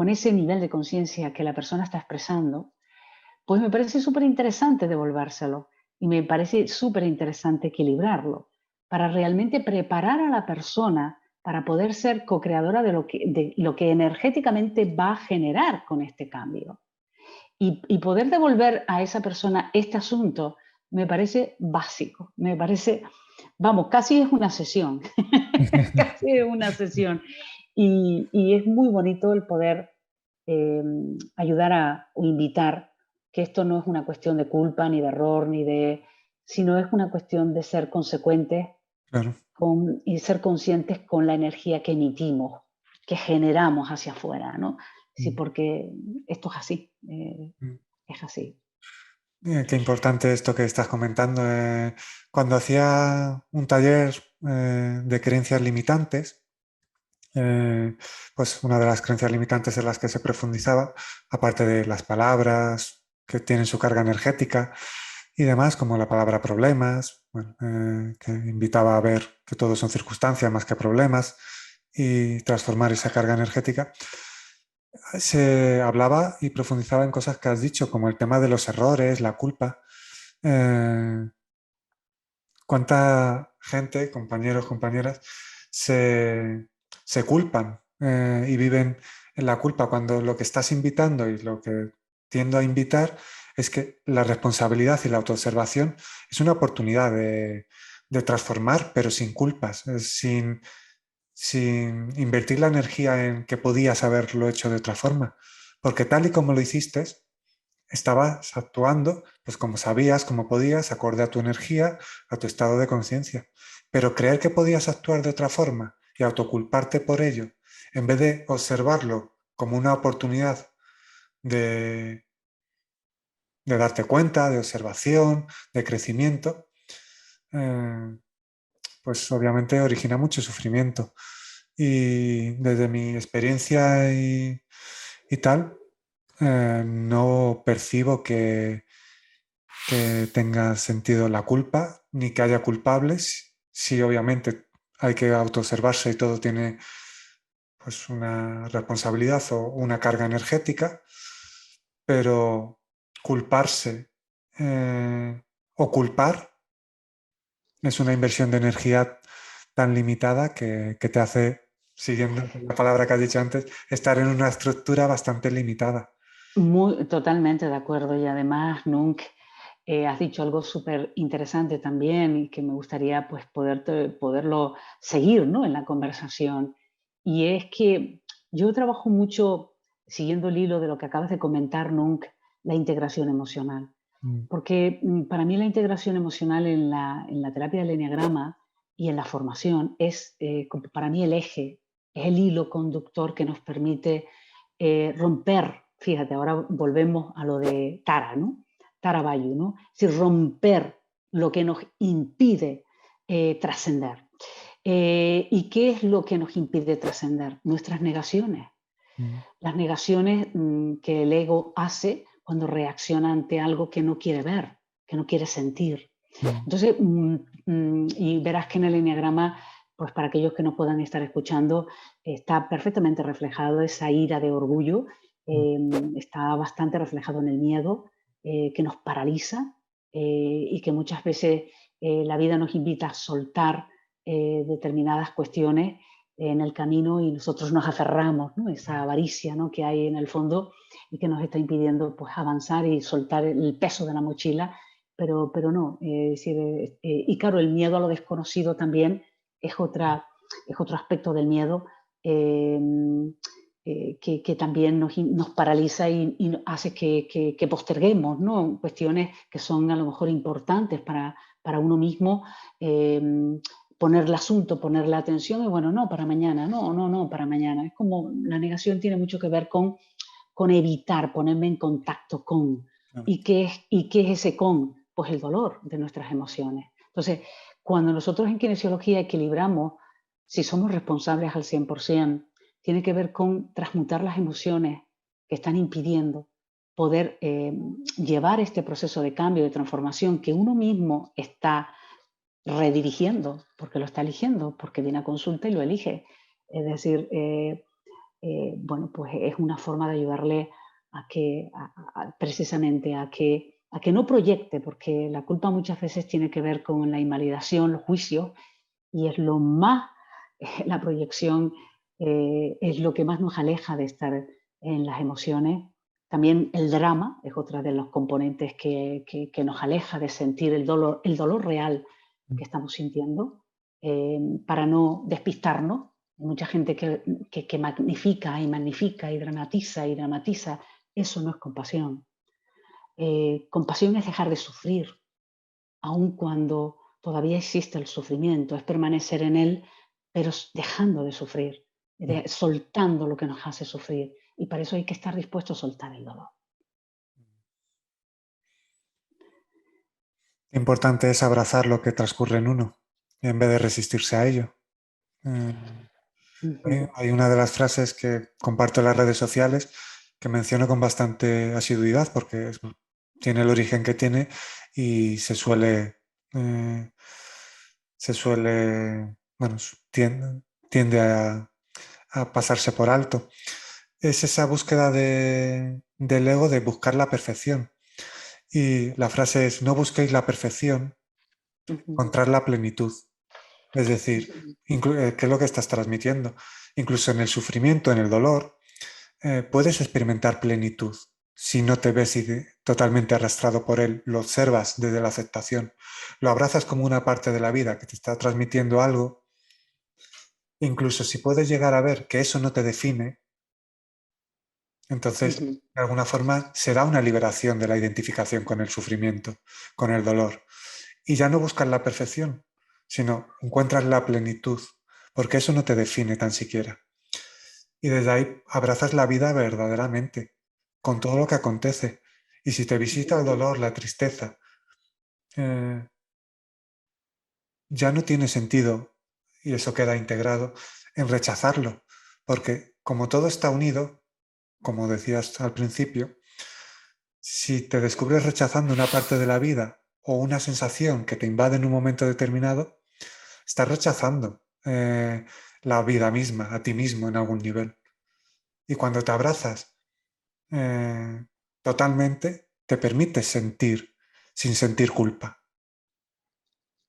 ese nivel de conciencia que la persona está expresando, pues me parece súper interesante devolvérselo y me parece súper interesante equilibrarlo para realmente preparar a la persona para poder ser co-creadora de lo que energéticamente va a generar con este cambio. Y poder devolver a esa persona este asunto me parece básico, me parece, vamos, casi es una sesión, casi es una sesión. Y es muy bonito el poder ayudar o invitar que esto no es una cuestión de culpa, ni de error, sino es una cuestión de ser consecuentes Claro. y ser conscientes con la energía que emitimos, que generamos hacia afuera, ¿no? Sí, porque esto es así, es así. Qué importante esto que estás comentando. Cuando hacía un taller de creencias limitantes, pues una de las creencias limitantes en las que se profundizaba, aparte de las palabras que tienen su carga energética y demás, como la palabra problemas, bueno, que invitaba a ver que todo son circunstancias más que problemas y transformar esa carga energética, se hablaba y profundizaba en cosas que has dicho, como el tema de los errores, la culpa. ¿Cuánta gente, compañeros, compañeras, se culpan y viven en la culpa cuando lo que estás invitando y lo que tiendo a invitar es que la responsabilidad y la autoobservación es una oportunidad de transformar, pero sin culpas, sin invertir la energía en que podías haberlo hecho de otra forma? Porque tal y como lo hiciste, estabas actuando pues como sabías, como podías, acorde a tu energía, a tu estado de conciencia. Pero creer que podías actuar de otra forma y autoculparte por ello, en vez de observarlo como una oportunidad de, de darte cuenta, de observación, de crecimiento, pues obviamente origina mucho sufrimiento. Y desde mi experiencia y tal, no percibo que tenga sentido la culpa, ni que haya culpables. Sí, obviamente hay que autoobservarse y todo tiene pues una responsabilidad o una carga energética, pero culparse o culpar es una inversión de energía tan limitada que te hace, siguiendo la palabra que has dicho antes, estar en una estructura bastante limitada. Totalmente de acuerdo y además, Nunc, has dicho algo súper interesante también y que me gustaría pues poderlo seguir, ¿no?, en la conversación. Y es que yo trabajo mucho, siguiendo el hilo de lo que acabas de comentar, Nunc, la integración emocional. Mm, Porque para mí la integración emocional en la terapia del eneagrama y en la formación es, para mí, el eje, es el hilo conductor que nos permite romper, fíjate, ahora volvemos a lo de Tara, ¿no? Tara Bayu, ¿no? Es decir, romper lo que nos impide trascender. ¿Y qué es lo que nos impide trascender? Nuestras negaciones. mm, Las negaciones que el ego hace cuando reacciona ante algo que no quiere ver, que no quiere sentir. mm, Entonces, y verás que en el eneagrama, pues para aquellos que no puedan estar escuchando, está perfectamente reflejado esa ira de orgullo, mm, está bastante reflejado en el miedo que nos paraliza y que muchas veces la vida nos invita a soltar determinadas cuestiones en el camino y nosotros nos aferramos, ¿no?, esa avaricia, ¿no?, que hay en el fondo y que nos está impidiendo pues, avanzar y soltar el peso de la mochila, pero no. Y claro, el miedo a lo desconocido también es otro aspecto del miedo eh, que también nos paraliza y hace que posterguemos, ¿no?, cuestiones que son a lo mejor importantes para uno mismo. Poner el asunto, poner la atención y bueno, no para mañana, no para mañana. Es como la negación tiene mucho que ver con evitar ponerme en contacto con. claro. ¿Y qué es ese con? Pues el dolor de nuestras emociones. Entonces, cuando nosotros en kinesiología equilibramos, si somos responsables al 100%, tiene que ver con transmutar las emociones que están impidiendo poder llevar este proceso de cambio, de transformación que uno mismo está redirigiendo, porque lo está eligiendo, porque viene a consulta y lo elige. Es decir, bueno, pues es una forma de ayudarle a que, precisamente, a que no proyecte, porque la culpa muchas veces tiene que ver con la invalidación, los juicios, y es lo más, la proyección es lo que más nos aleja de estar en las emociones. También el drama es otra de los componentes que nos aleja de sentir el dolor real Mm. que estamos sintiendo, para no despistarnos. Hay mucha gente que magnifica y magnifica y dramatiza. Eso no es compasión. Compasión es dejar de sufrir, aun cuando todavía existe el sufrimiento, es permanecer en él, pero dejando de sufrir, soltando lo que nos hace sufrir. Y para eso hay que estar dispuesto a soltar el dolor. Importante es abrazar lo que transcurre en uno, en vez de resistirse a ello. Eh, Ujú. Hay una de las frases que comparto en las redes sociales que menciono con bastante asiduidad porque tiene el origen que tiene y eh, bueno, tiende a pasarse por alto. Es esa búsqueda del ego de buscar la perfección. Y la frase es, no busquéis la perfección, Ujú. encontrar la plenitud. Es decir, Ujú. ¿qué es lo que estás transmitiendo? Incluso en el sufrimiento, en el dolor, puedes experimentar plenitud si no te ves totalmente arrastrado por él, lo observas desde la aceptación, lo abrazas como una parte de la vida que te está transmitiendo algo, incluso si puedes llegar a ver que eso no te define, entonces Ujú. de alguna forma se da una liberación de la identificación con el sufrimiento, con el dolor. Y ya no buscas la perfección, sino encuentras la plenitud, porque eso no te define tan siquiera. Y desde ahí abrazas la vida verdaderamente, con todo lo que acontece. Y si te visita el dolor, la tristeza, eh, ya no tiene sentido, y eso queda integrado, en rechazarlo, porque como todo está unido, como decías al principio, si te descubres rechazando una parte de la vida o una sensación que te invade en un momento determinado, estás rechazando la vida misma, a ti mismo en algún nivel. Y cuando te abrazas eh, totalmente, te permites sentir sin sentir culpa.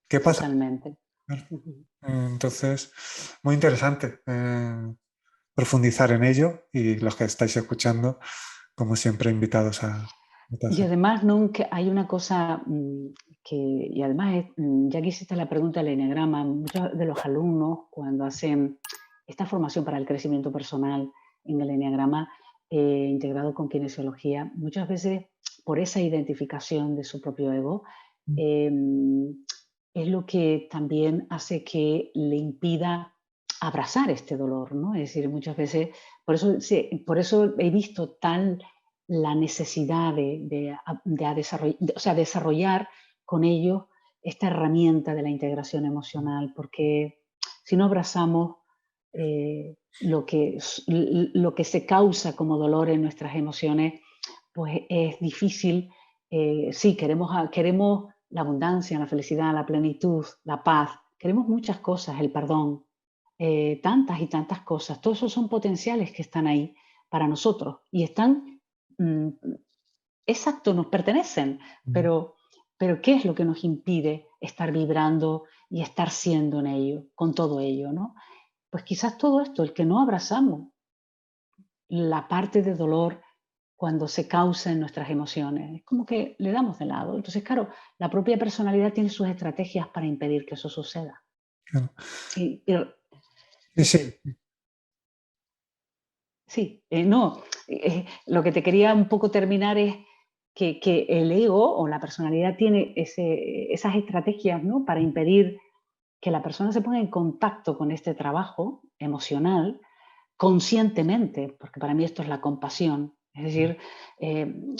¿Qué pasa? Totalmente. Ujú. Entonces, muy interesante profundizar en ello y los que estáis escuchando, como siempre, invitados a Y además nunca hay una cosa y además ya que hiciste la pregunta del eneagrama, muchos de los alumnos cuando hacen esta formación para el crecimiento personal en el eneagrama integrado con kinesiología, muchas veces por esa identificación de su propio ego, es lo que también hace que le impida abrazar este dolor, ¿no? Es decir, muchas veces, por eso he visto la necesidad desarrollar con ellos esta herramienta de la integración emocional, porque si no abrazamos lo que se causa como dolor en nuestras emociones, pues es difícil. Sí, queremos la abundancia, la felicidad, la plenitud, la paz, queremos muchas cosas, el perdón, tantas y tantas cosas. Todos esos son potenciales que están ahí para nosotros y están, exacto, nos pertenecen, pero ¿qué es lo que nos impide estar vibrando y estar siendo en ello, con todo ello, ¿no? Pues quizás todo esto, el que no abrazamos la parte de dolor cuando se causa en nuestras emociones. Es como que le damos de lado. Entonces, claro, la propia personalidad tiene sus estrategias para impedir que eso suceda. Claro. Sí, Sí. Sí, no, lo que te quería un poco terminar es que el ego o la personalidad tiene esas estrategias, ¿no?, para impedir que la persona se ponga en contacto con este trabajo emocional conscientemente, porque para mí esto es la compasión. Es decir,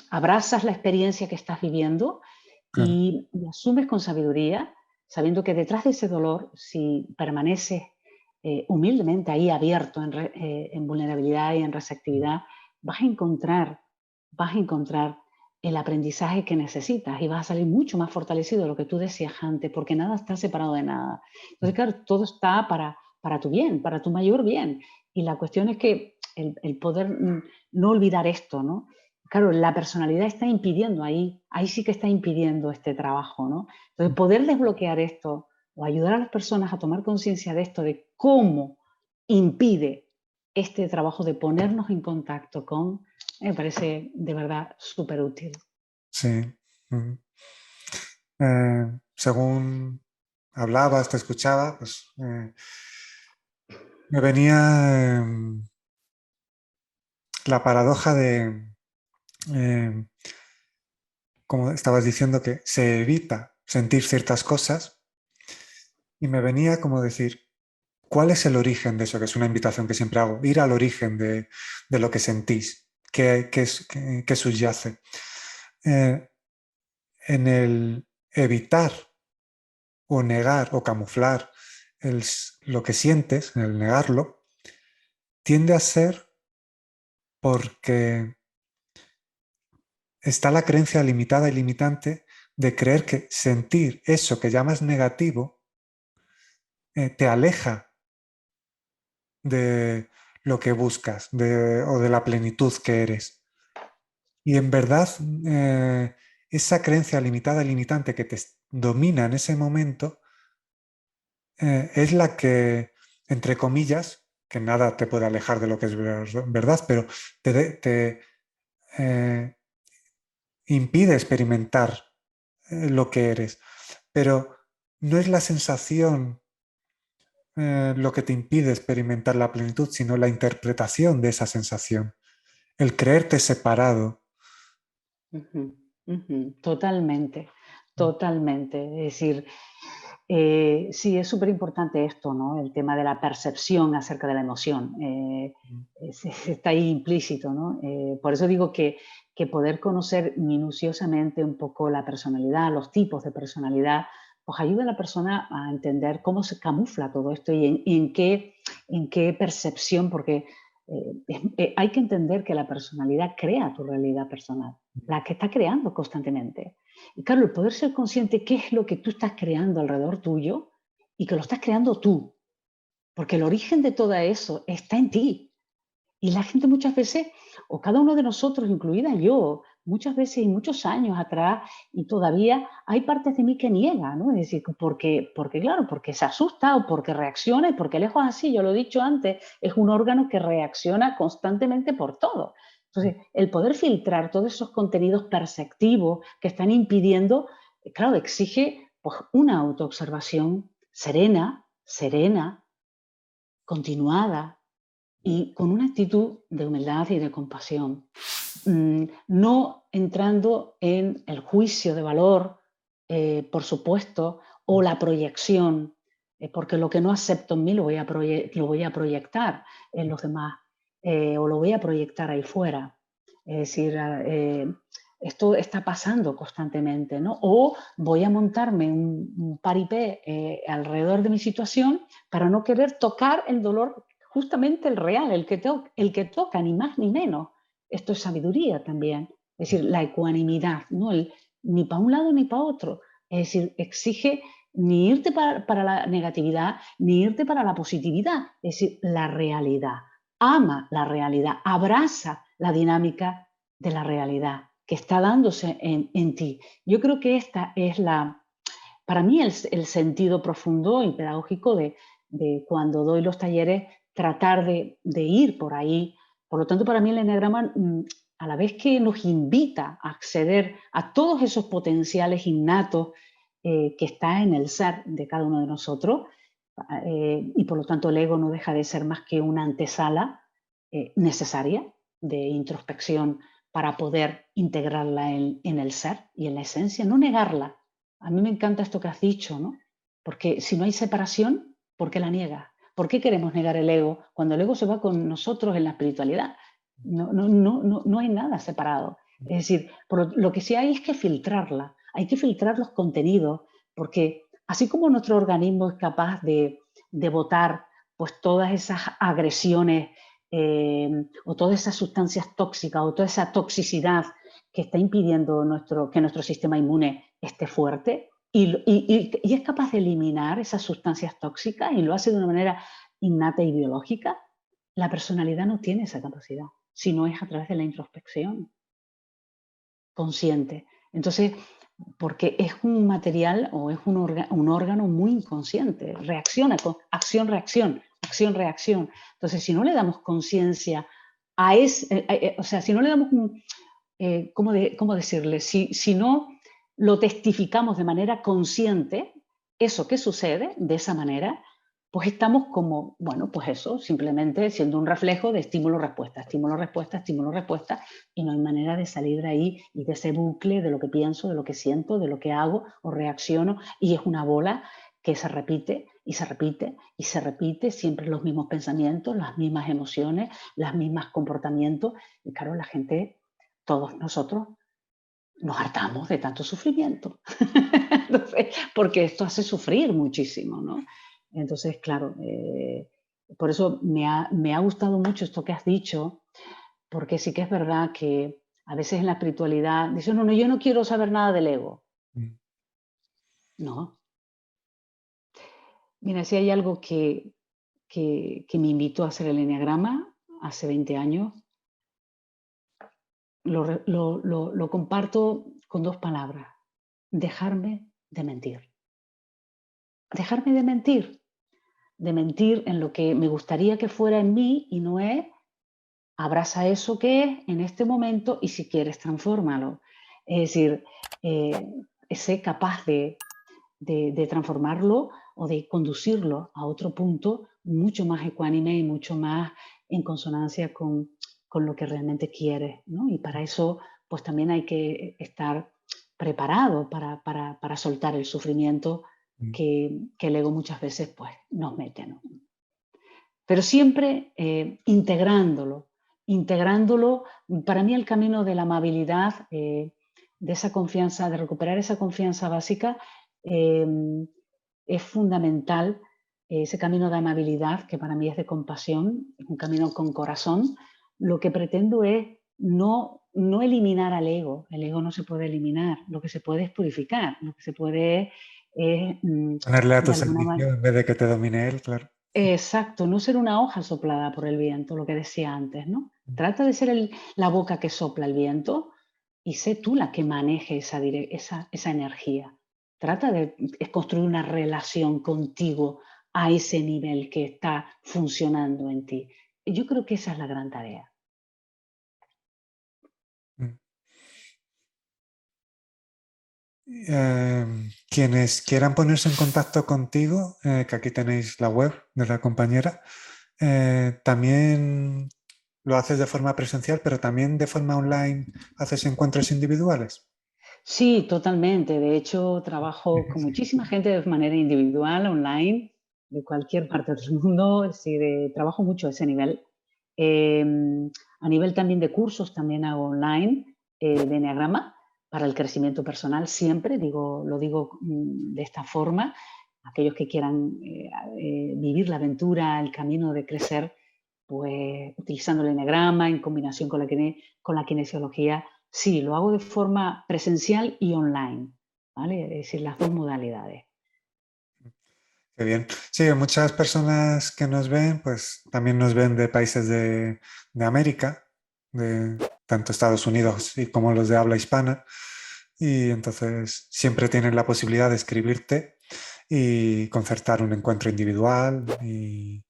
abrazas la experiencia que estás viviendo Claro. y asumes con sabiduría, sabiendo que detrás de ese dolor, si permaneces humildemente ahí abierto en vulnerabilidad y en receptividad, vas a encontrar el aprendizaje que necesitas y vas a salir mucho más fortalecido de lo que tú decías antes, porque nada está separado de nada. Entonces, claro, todo está para tu bien, para tu mayor bien. Y la cuestión es que el poder no olvidar esto, ¿no? Claro, la personalidad está impidiendo ahí sí que está impidiendo este trabajo, ¿no? Entonces, poder desbloquear esto o ayudar a las personas a tomar conciencia de esto, de cómo impide este trabajo de ponernos en contacto con, me parece de verdad súper útil. Sí. Según hablabas, te escuchaba, pues me venía la paradoja de, como estabas diciendo, que se evita sentir ciertas cosas y me venía como decir, ¿cuál es el origen de eso? Que es una invitación que siempre hago, ir al origen de lo que sentís, qué subyace. En el evitar o negar o camuflar lo que sientes, en el negarlo, tiende a ser porque está la creencia limitada y limitante de creer que sentir eso que llamas negativo te aleja de lo que buscas o de la plenitud que eres. Y en verdad, esa creencia limitada y limitante que te domina en ese momento es la que, entre comillas, que nada te puede alejar de lo que es verdad, pero te impide experimentar lo que eres. Pero no es la sensación lo que te impide experimentar la plenitud, sino la interpretación de esa sensación, el creerte separado. Totalmente, totalmente. Es decir, sí, es súper importante esto, ¿no? El tema de la percepción acerca de la emoción. Está ahí implícito, ¿no? Por eso digo que poder conocer minuciosamente un poco la personalidad, los tipos de personalidad, pues ayuda a la persona a entender cómo se camufla todo esto y en qué percepción, porque hay que entender que la personalidad crea tu realidad personal, la que está creando constantemente. Y claro, el poder ser consciente de qué es lo que tú estás creando alrededor tuyo y que lo estás creando tú, porque el origen de todo eso está en ti. Y la gente muchas veces, o cada uno de nosotros, incluida yo, muchas veces y muchos años atrás, y todavía hay partes de mí que niega, ¿no? Es decir, claro, porque se asusta o porque reacciona y porque lejos así, yo lo he dicho antes, es un órgano que reacciona constantemente por todo. Entonces, el poder filtrar todos esos contenidos perceptivos que están impidiendo, claro, exige pues, una autoobservación serena, continuada y con una actitud de humildad y de compasión. No entrando en el juicio de valor, por supuesto, o la proyección, porque lo que no acepto en mí lo voy a proyectar en los demás, o lo voy a proyectar ahí fuera. Es decir, esto está pasando constantemente, ¿no? O voy a montarme un paripé alrededor de mi situación para no querer tocar el dolor, justamente el real, el que toca, ni más ni menos. Esto es sabiduría también, es decir, la ecuanimidad, ¿no? Ni para un lado ni para otro. Es decir, exige ni irte para la negatividad, ni irte para la positividad, es decir, la realidad. Ama la realidad, abraza la dinámica de la realidad que está dándose en ti. Yo creo que esta es para mí el sentido profundo y pedagógico de cuando doy los talleres, tratar de ir por ahí. Por lo tanto, para mí el eneagrama, a la vez que nos invita a acceder a todos esos potenciales innatos que está en el ser de cada uno de nosotros, y por lo tanto el ego no deja de ser más que una antesala necesaria de introspección para poder integrarla en el ser y en la esencia, no negarla. A mí me encanta esto que has dicho, ¿no? Porque si no hay separación, ¿por qué la niegas? ¿Por qué queremos negar el ego cuando el ego se va con nosotros en la espiritualidad? No hay nada separado. Es decir, lo que sí hay es que filtrarla. Hay que filtrar los contenidos, porque así como nuestro organismo es capaz de botar pues, todas esas agresiones o todas esas sustancias tóxicas o toda esa toxicidad que está impidiendo que nuestro sistema inmune esté fuerte y es capaz de eliminar esas sustancias tóxicas y lo hace de una manera innata y biológica, la personalidad no tiene esa capacidad, si no es a través de la introspección consciente. Entonces, porque es un material o es un órgano muy inconsciente, reacciona con acción-reacción, acción-reacción. Entonces, si no le damos conciencia a o sea, si no le damos ¿cómo decirle? Si no lo testificamos de manera consciente, eso que sucede de esa manera, pues estamos como, bueno, pues eso, simplemente siendo un reflejo de estímulo-respuesta, estímulo-respuesta, estímulo-respuesta, y no hay manera de salir de ahí y de ese bucle de lo que pienso, de lo que siento, de lo que hago o reacciono, y es una bola que se repite y se repite y se repite, siempre los mismos pensamientos, las mismas emociones, los mismos comportamientos, y claro, la gente, todos nosotros, nos hartamos de tanto sufrimiento. Entonces, porque esto hace sufrir muchísimo, ¿no? Entonces, claro, por eso me ha gustado mucho esto que has dicho, porque sí que es verdad que a veces en la espiritualidad dicen, no, yo no quiero saber nada del ego. No. Mira, si hay algo que me invitó a hacer el eneagrama hace 20 años, lo comparto con dos palabras: dejarme de mentir. Dejarme de mentir en lo que me gustaría que fuera en mí y no es. Abraza eso que es en este momento y si quieres, transfórmalo. Es decir, sé capaz de transformarlo o de conducirlo a otro punto mucho más ecuánime y mucho más en consonancia con lo que realmente quieres, ¿no? Y para eso, pues también hay que estar preparado para soltar el sufrimiento que el ego muchas veces pues, nos mete, ¿no? Pero siempre integrándolo. Para mí el camino de la amabilidad, de esa confianza, de recuperar esa confianza básica, es fundamental. Ese camino de amabilidad, que para mí es de compasión, es un camino con corazón. Lo que pretendo es no eliminar al ego. El ego no se puede eliminar, lo que se puede es purificar, lo que se puede es Ponerle a tu de alguna servicio manera. en vez de que te domine él, claro. Exacto, no ser una hoja soplada por el viento, lo que decía antes, ¿no? Trata de ser la boca que sopla el viento y sé tú la que maneje esa energía. Trata de construir una relación contigo a ese nivel que está funcionando en ti. Yo creo que esa es la gran tarea. Quienes quieran ponerse en contacto contigo, que aquí tenéis la web de la compañera, también lo haces de forma presencial, pero también de forma online haces encuentros individuales. Sí, totalmente. De hecho, trabajo con muchísima gente de manera individual, online, de cualquier parte del mundo. Es decir, trabajo mucho a ese nivel. A nivel también de cursos, también hago online de Enneagrama para el crecimiento personal siempre, lo digo de esta forma. Aquellos que quieran vivir la aventura, el camino de crecer, pues utilizando el Enneagrama en combinación con la kinesiología. Sí, lo hago de forma presencial y online, ¿vale? Es decir, las dos modalidades. Qué bien. Sí, muchas personas que nos ven, pues también nos ven de países de América, de tanto Estados Unidos y como los de habla hispana. Y entonces siempre tienen la posibilidad de escribirte y concertar un encuentro individual. Y-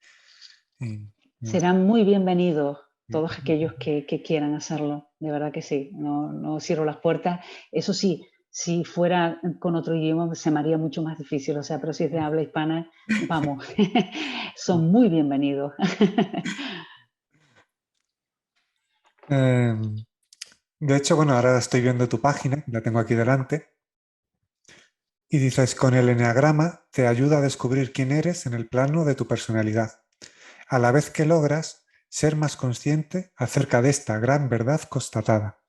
Serán muy bienvenidos todos aquellos que quieran hacerlo, de verdad que sí, no cierro las puertas. Eso sí, si fuera con otro idioma se me haría mucho más difícil, o sea, pero si es de habla hispana, vamos, son muy bienvenidos. Eh, de hecho, bueno, ahora estoy viendo tu página, la tengo aquí delante, y dices, con el eneagrama te ayuda a descubrir quién eres en el plano de tu personalidad, a la vez que logras ser más consciente acerca de esta gran verdad constatada.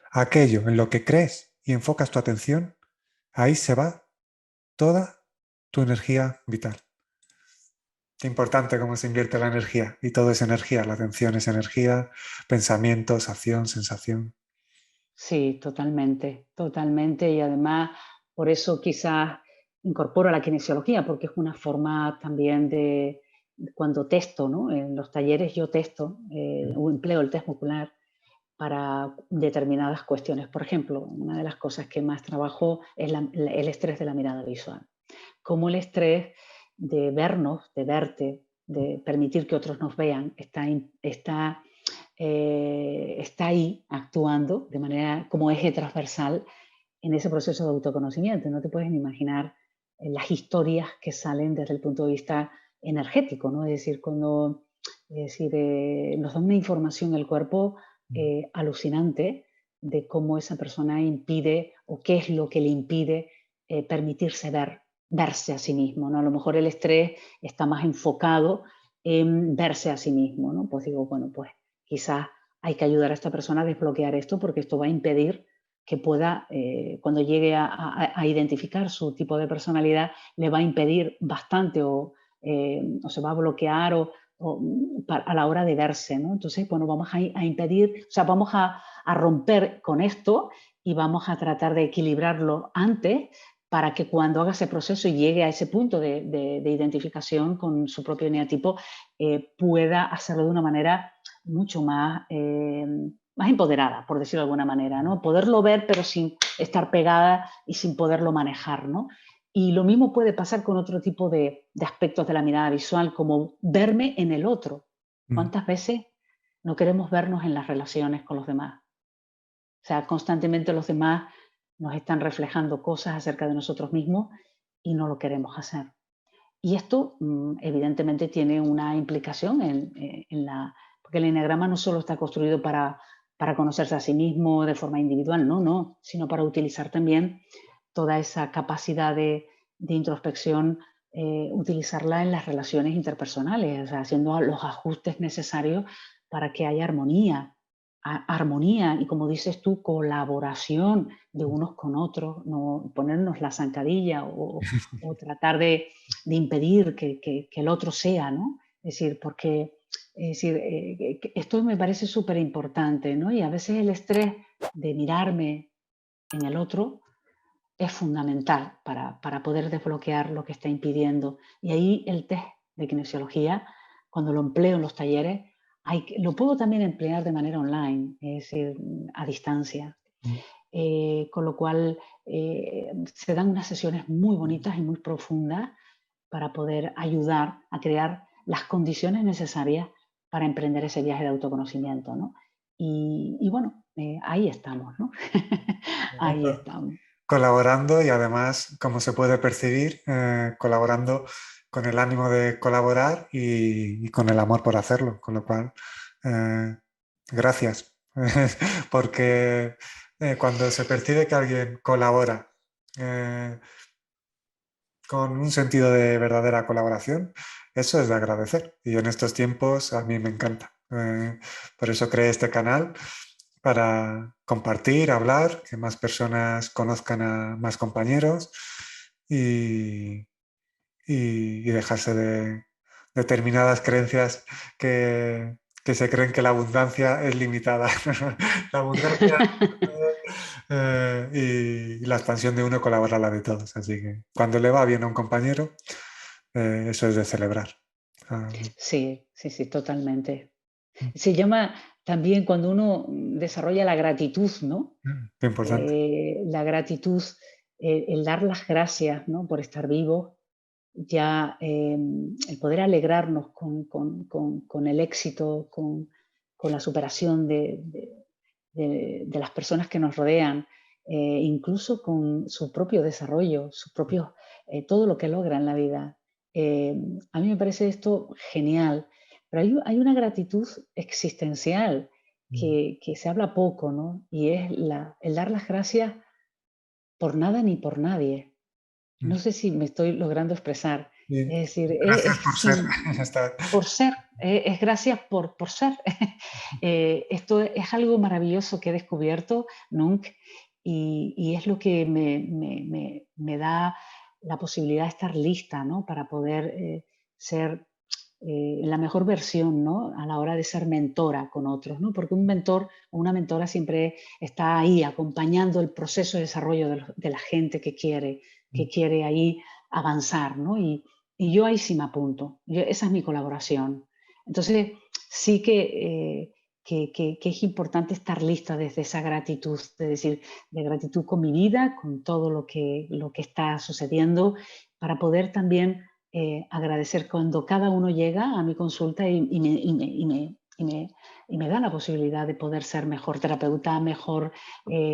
Aquello en lo que crees y enfocas tu atención, ahí se va toda tu energía vital. Qué importante cómo se invierte la energía. Y todo es energía. La atención es energía, pensamientos, acción, sensación. Sí, totalmente, totalmente. Y además, por eso quizás incorporo la kinesiología, porque es una forma también de, cuando testo, ¿no? En los talleres yo testo o empleo el test muscular para determinadas cuestiones. Por ejemplo, una de las cosas que más trabajo es el estrés de la mirada visual. Cómo el estrés de vernos, de verte, de permitir que otros nos vean, está ahí actuando de manera como eje transversal en ese proceso de autoconocimiento. No te puedes ni imaginar las historias que salen desde el punto de vista energético, ¿no? Es decir, nos da una información el cuerpo alucinante de cómo esa persona impide o qué es lo que le impide permitirse verse a sí mismo, ¿no? A lo mejor el estrés está más enfocado en verse a sí mismo, ¿no? Pues digo, bueno, pues quizás hay que ayudar a esta persona a desbloquear esto porque esto va a impedir que pueda, cuando llegue a identificar su tipo de personalidad, le va a impedir bastante o se va a bloquear a la hora de verse, ¿no? Entonces, bueno, vamos a impedir, o sea, vamos a romper con esto y vamos a tratar de equilibrarlo antes para que cuando haga ese proceso y llegue a ese punto de identificación con su propio eneatipo, pueda hacerlo de una manera mucho más empoderada, por decirlo de alguna manera, ¿no? Poderlo ver, pero sin estar pegada y sin poderlo manejar, ¿no? Y lo mismo puede pasar con otro tipo de aspectos de la mirada visual, como verme en el otro. ¿Cuántas veces no queremos vernos en las relaciones con los demás? O sea, constantemente los demás nos están reflejando cosas acerca de nosotros mismos y no lo queremos hacer. Y esto, evidentemente, tiene una implicación porque el eneagrama no solo está construido para conocerse a sí mismo de forma individual, no, sino para utilizar también toda esa capacidad de introspección, utilizarla en las relaciones interpersonales, o sea, haciendo los ajustes necesarios para que haya armonía y, como dices tú, colaboración de unos con otros, no ponernos la zancadilla o tratar de impedir que el otro sea, ¿no? Es decir, esto me parece súper importante, ¿no? Y a veces el estrés de mirarme en el otro es fundamental para poder desbloquear lo que está impidiendo. Y ahí el test de kinesiología, cuando lo empleo en los talleres, lo puedo también emplear de manera online, es decir, a distancia. Con lo cual se dan unas sesiones muy bonitas y muy profundas para poder ayudar a crear las condiciones necesarias para emprender ese viaje de autoconocimiento, ¿no? Y bueno, ahí estamos, ¿no? Ahí estamos. colaborando y además, como se puede percibir, colaborando con el ánimo de colaborar y con el amor por hacerlo. Con lo cual, gracias, porque cuando se percibe que alguien colabora eh, con un sentido de verdadera colaboración, eso es de agradecer. Y en estos tiempos a mí me encanta. Por eso creé este canal para compartir, hablar, que más personas conozcan a más compañeros y, y dejarse de determinadas creencias que se creen que la abundancia es limitada. La abundancia y la expansión de uno colabora a la de todos. Así que cuando le va bien a un compañero, eso es de celebrar. Ah, Sí, sí, sí, totalmente. Se llama también cuando uno desarrolla la gratitud, ¿no? qué importante. La gratitud, el dar las gracias, ¿no? Por estar vivo, ya el poder alegrarnos con el éxito, con la superación de las personas que nos rodean, incluso con su propio desarrollo, todo lo que logra en la vida. Eh, a mí me parece esto genial, pero hay una gratitud existencial que se habla poco, ¿no? Y es el dar las gracias por nada ni por nadie. No sé si me estoy logrando expresar. Y Es decir, gracias por ser. Está- por ser, es gracias por ser. Esto es algo maravilloso que he descubierto, Nunc, y es lo que me da la posibilidad de estar lista, ¿no? Para poder ser la mejor versión, ¿no? A la hora de ser mentora con otros, ¿no? Porque un mentor o una mentora siempre está ahí acompañando el proceso de desarrollo de la gente que quiere ahí avanzar, ¿no? Y yo ahí sí me apunto, esa es mi colaboración. Entonces, sí que es importante estar lista desde esa gratitud, de decir, de gratitud con mi vida, con todo lo que está sucediendo, para poder también agradecer cuando cada uno llega a mi consulta y me da la posibilidad de poder ser mejor terapeuta, mejor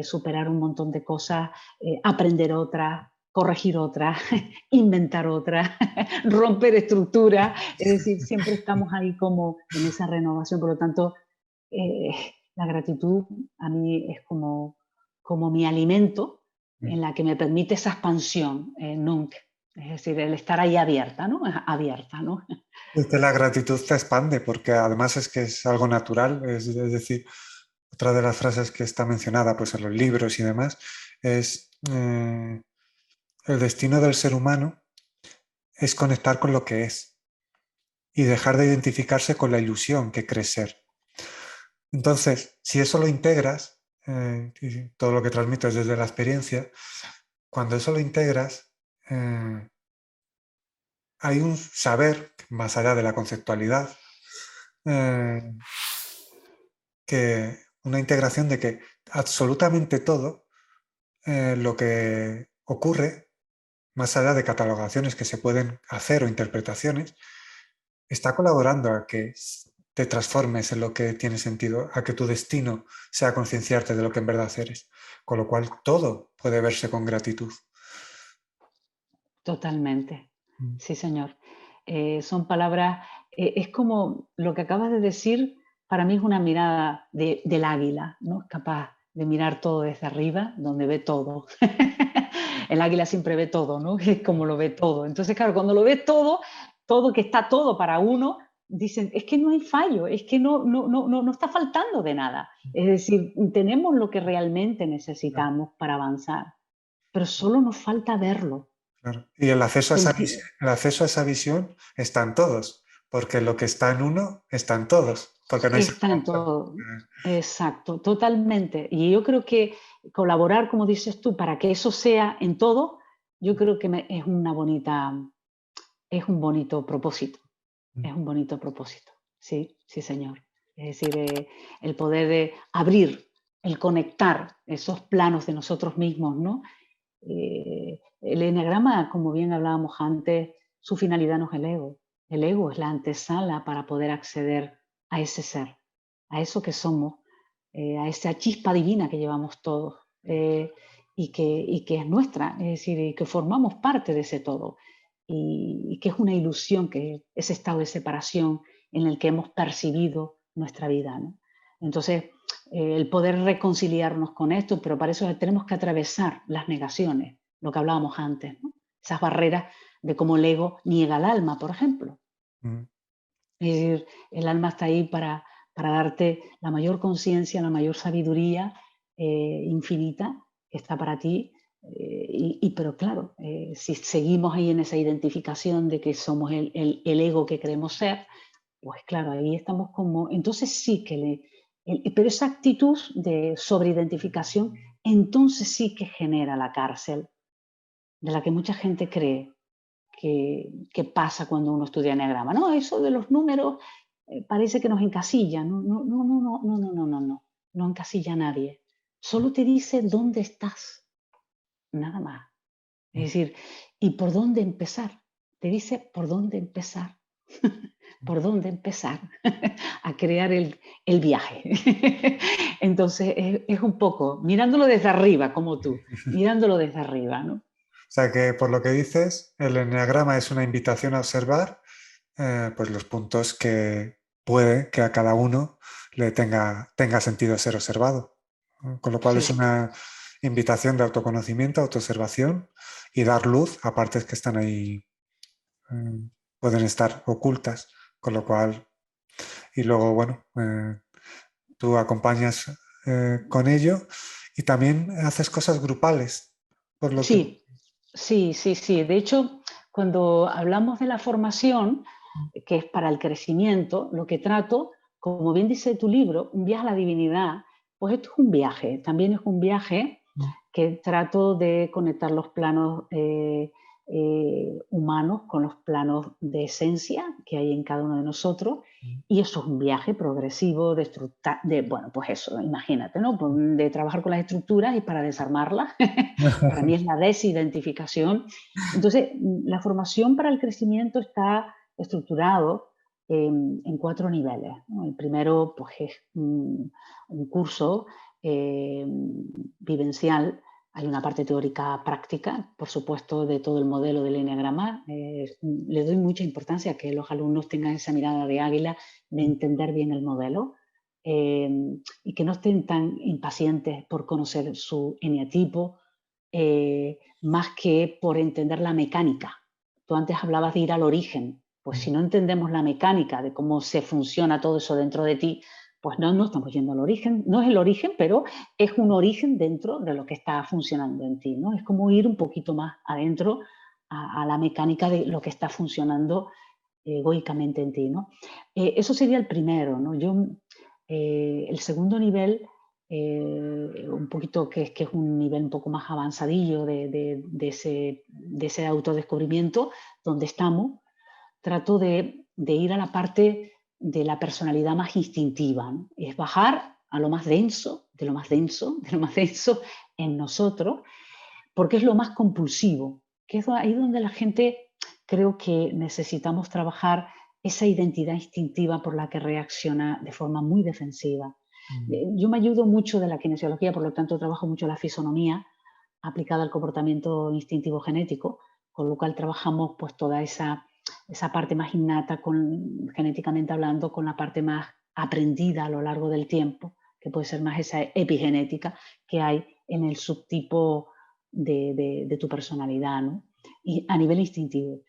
superar un montón de cosas, aprender otras, corregir otras, inventar otras, romper estructuras. Es decir, siempre estamos ahí como en esa renovación. Por lo tanto, eh, la gratitud a mí es como mi alimento en la que me permite esa expansión, nunca. Es decir, el estar ahí abierta, ¿no? Abierta, ¿no? Es que la gratitud te expande, porque además es que es algo natural. Es decir, otra de las frases que está mencionada pues, en los libros y demás es el destino del ser humano es conectar con lo que es y dejar de identificarse con la ilusión que cree ser. Entonces, si eso lo integras, y todo lo que transmites desde la experiencia, cuando eso lo integras, hay un saber, más allá de la conceptualidad, eh, que una integración de que absolutamente todo lo que ocurre, más allá de catalogaciones que se pueden hacer o interpretaciones, está colaborando a que te transformes en lo que tiene sentido, a que tu destino sea concienciarte de lo que en verdad eres. Con lo cual todo puede verse con gratitud. Totalmente. Sí, señor. Son palabras, es como lo que acabas de decir, para mí es una mirada del águila, ¿no? Es capaz de mirar todo desde arriba, donde ve todo. El águila siempre ve todo, ¿no? Es como lo ve todo. Entonces, claro, cuando lo ve todo, todo que está todo para uno, dicen, es que no hay fallo, es que no está faltando de nada. Es decir, tenemos lo que realmente necesitamos para avanzar, pero solo nos falta verlo. Claro. Y el acceso a esa visión está en todos, porque lo que está en uno está en todos, porque no hay Está en separación. todo, exacto, totalmente. Y yo creo que colaborar, como dices tú, para que eso sea en todo, yo creo que es un bonito propósito, es un bonito propósito. Sí, sí, señor. Es decir, el poder de abrir, el conectar esos planos de nosotros mismos, ¿no? El eneagrama, como bien hablábamos antes, su finalidad no es el ego. El ego es la antesala para poder acceder a ese ser, a eso que somos, a esa chispa divina que llevamos todos. y que es nuestra, es decir, y que formamos parte de ese todo, y que es una ilusión, que ese estado de separación en el que hemos percibido nuestra vida, ¿no? Entonces, el poder reconciliarnos con esto, pero para eso tenemos que atravesar las negaciones, lo que hablábamos antes, ¿no? Esas barreras de cómo el ego niega al alma, por ejemplo. Mm. Es decir, el alma está ahí para darte la mayor conciencia, la mayor sabiduría infinita que está para ti. Pero claro, si seguimos ahí en esa identificación de que somos el ego que creemos ser, pues claro, ahí estamos como, entonces sí que pero esa actitud de sobreidentificación, entonces sí que genera la cárcel, de la que mucha gente cree que pasa cuando uno estudia eneagrama. No, eso de los números parece que nos encasilla. No, no, no, no, no, no, no, no, no, no, no encasilla a nadie. Solo te dice dónde estás, nada más. Es Mm. decir, ¿y por dónde empezar? Te dice por dónde empezar. ¿Por dónde empezar a crear el viaje? Entonces, es un poco mirándolo desde arriba, como tú, mirándolo desde arriba, ¿no? O sea que por lo que dices, el eneagrama es una invitación a observar pues los puntos que puede que a cada uno le tenga sentido ser observado. ¿No? Con lo cual es Sí, una invitación de autoconocimiento, autoobservación y dar luz a partes que están ahí, pueden estar ocultas. Con lo cual, y luego, bueno, tú acompañas con ello y también haces cosas grupales, por lo que... sí, sí, sí, sí. De hecho, cuando hablamos de la formación, que es para el crecimiento, lo que trato, como bien dice tu libro, Un viaje a la divinidad, pues esto es un viaje, también es un viaje que trato de conectar los planos humanos con los planos de esencia que hay en cada uno de nosotros. Y eso es un viaje progresivo bueno, pues eso, imagínate, ¿no? Pues de trabajar con las estructuras y para desarmarlas. Para mí es la desidentificación. Entonces, la formación para el crecimiento está estructurado en 4 niveles, ¿no? El primero, pues, es un curso vivencial. Hay una parte teórica práctica, por supuesto, de todo el modelo del eneagrama. Le doy mucha importancia a que los alumnos tengan esa mirada de águila, de entender bien el modelo y que no estén tan impacientes por conocer su eneatipo, más que por entender la mecánica. Tú antes hablabas de ir al origen. Pues si no entendemos la mecánica de cómo se funciona todo eso dentro de ti, pues no estamos yendo al origen. No es el origen, pero es un origen dentro de lo que está funcionando en ti, ¿no? Es como ir un poquito más adentro a la mecánica de lo que está funcionando egoicamente en ti, ¿no? Eso sería el primero, ¿no? El segundo nivel, un poquito que es un nivel un poco más avanzadillo de ese autodescubrimiento, donde estamos, trato de ir a la parte de la personalidad más instintiva, ¿no? Es bajar a lo más denso, de lo más denso, de lo más denso en nosotros, porque es lo más compulsivo, que es ahí donde la gente creo que necesitamos trabajar esa identidad instintiva por la que reacciona de forma muy defensiva. Yo me ayudo mucho de la kinesiología, por lo tanto trabajo mucho la fisonomía aplicada al comportamiento instintivo genético, con lo cual trabajamos pues toda esa parte más innata, genéticamente hablando, con la parte más aprendida a lo largo del tiempo, que puede ser más esa epigenética que hay en el subtipo de tu personalidad, ¿no? Y a nivel instintivo.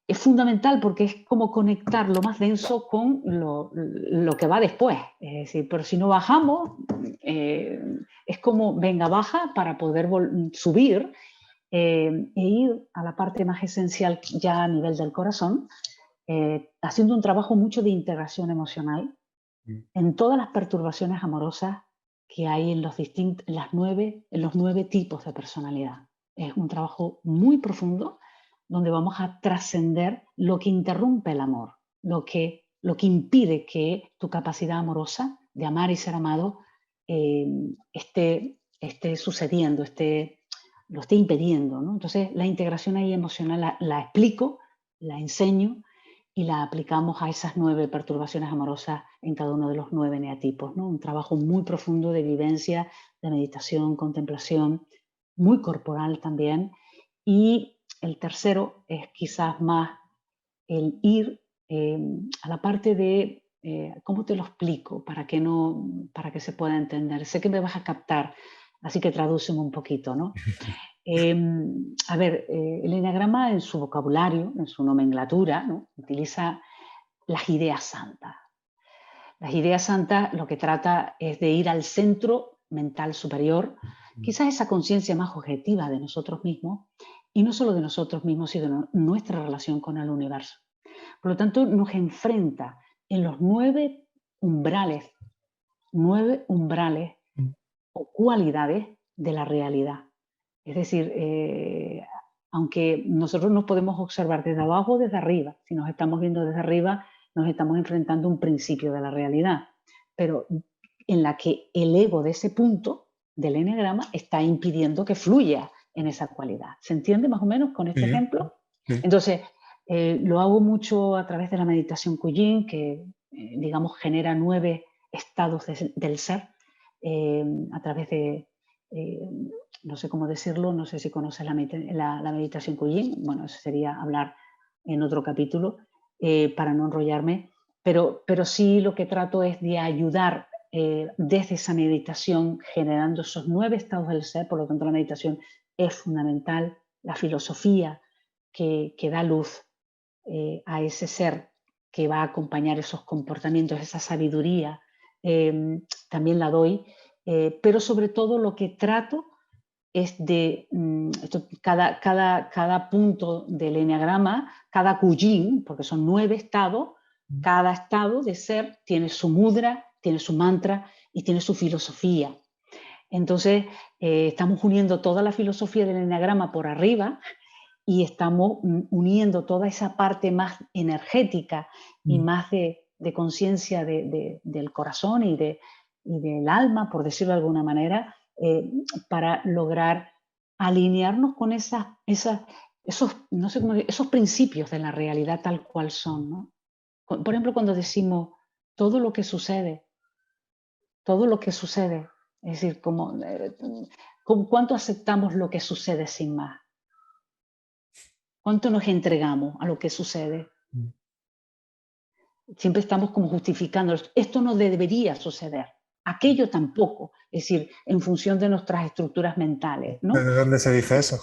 Es fundamental porque es como conectar lo más denso con lo que va después. Es decir, pero si no bajamos, es como, venga, baja para poder subir e ir a la parte más esencial ya a nivel del corazón, haciendo un trabajo mucho de integración emocional en todas las perturbaciones amorosas que hay en los 9 tipos de personalidad. Es un trabajo muy profundo donde vamos a trascender lo que interrumpe el amor, lo que impide que tu capacidad amorosa de amar y ser amado esté sucediendo, lo esté impidiendo, ¿no? Entonces, la integración ahí emocional la explico, la enseño y la aplicamos a esas 9 perturbaciones amorosas en cada uno de los 9 eneatipos, ¿no? Un trabajo muy profundo de vivencia, de meditación, contemplación, muy corporal también. Y el tercero es quizás más el ir a la parte de, ¿cómo te lo explico? Para que se pueda entender. Sé que me vas a captar, así que tradúceme un poquito, ¿no? A ver, el eneagrama en su vocabulario, en su nomenclatura, ¿no? Utiliza las ideas santas. Las ideas santas lo que trata es de ir al centro mental superior, quizás esa conciencia más objetiva de nosotros mismos, y no solo de nosotros mismos, sino de nuestra relación con el universo. Por lo tanto, nos enfrenta en los 9 umbrales o cualidades de la realidad. Es decir, aunque nosotros nos podemos observar desde abajo o desde arriba, si nos estamos viendo desde arriba, nos estamos enfrentando a un principio de la realidad, pero en la que el ego de ese punto del eneagrama está impidiendo que fluya en esa cualidad. ¿Se entiende más o menos con este Sí, ejemplo? sí. Entonces, lo hago mucho a través de la meditación Kuyin, que digamos genera 9 estados del ser, a través de, no sé cómo decirlo, no sé si conoces la meditación Kuyin, bueno, eso sería hablar en otro capítulo, para no enrollarme, pero sí lo que trato es de ayudar desde esa meditación, generando esos 9 estados del ser. Por lo tanto la meditación es fundamental, la filosofía que da luz a ese ser que va a acompañar esos comportamientos, esa sabiduría, también la doy, pero sobre todo lo que trato es de cada punto del eneagrama, cada kuyin, porque son 9 estados, cada estado de ser tiene su mudra, tiene su mantra y tiene su filosofía. Entonces, estamos uniendo toda la filosofía del eneagrama por arriba y estamos uniendo toda esa parte más energética y más de conciencia del corazón y del alma, por decirlo de alguna manera, para lograr alinearnos con no sé esos principios de la realidad tal cual son, ¿no? Por ejemplo, cuando decimos todo lo que sucede, todo lo que sucede, es decir, ¿cuánto aceptamos lo que sucede sin más? ¿Cuánto nos entregamos a lo que sucede? Siempre estamos como justificando, esto no debería suceder, aquello tampoco, es decir, en función de nuestras estructuras mentales, ¿no? ¿De dónde se dice eso?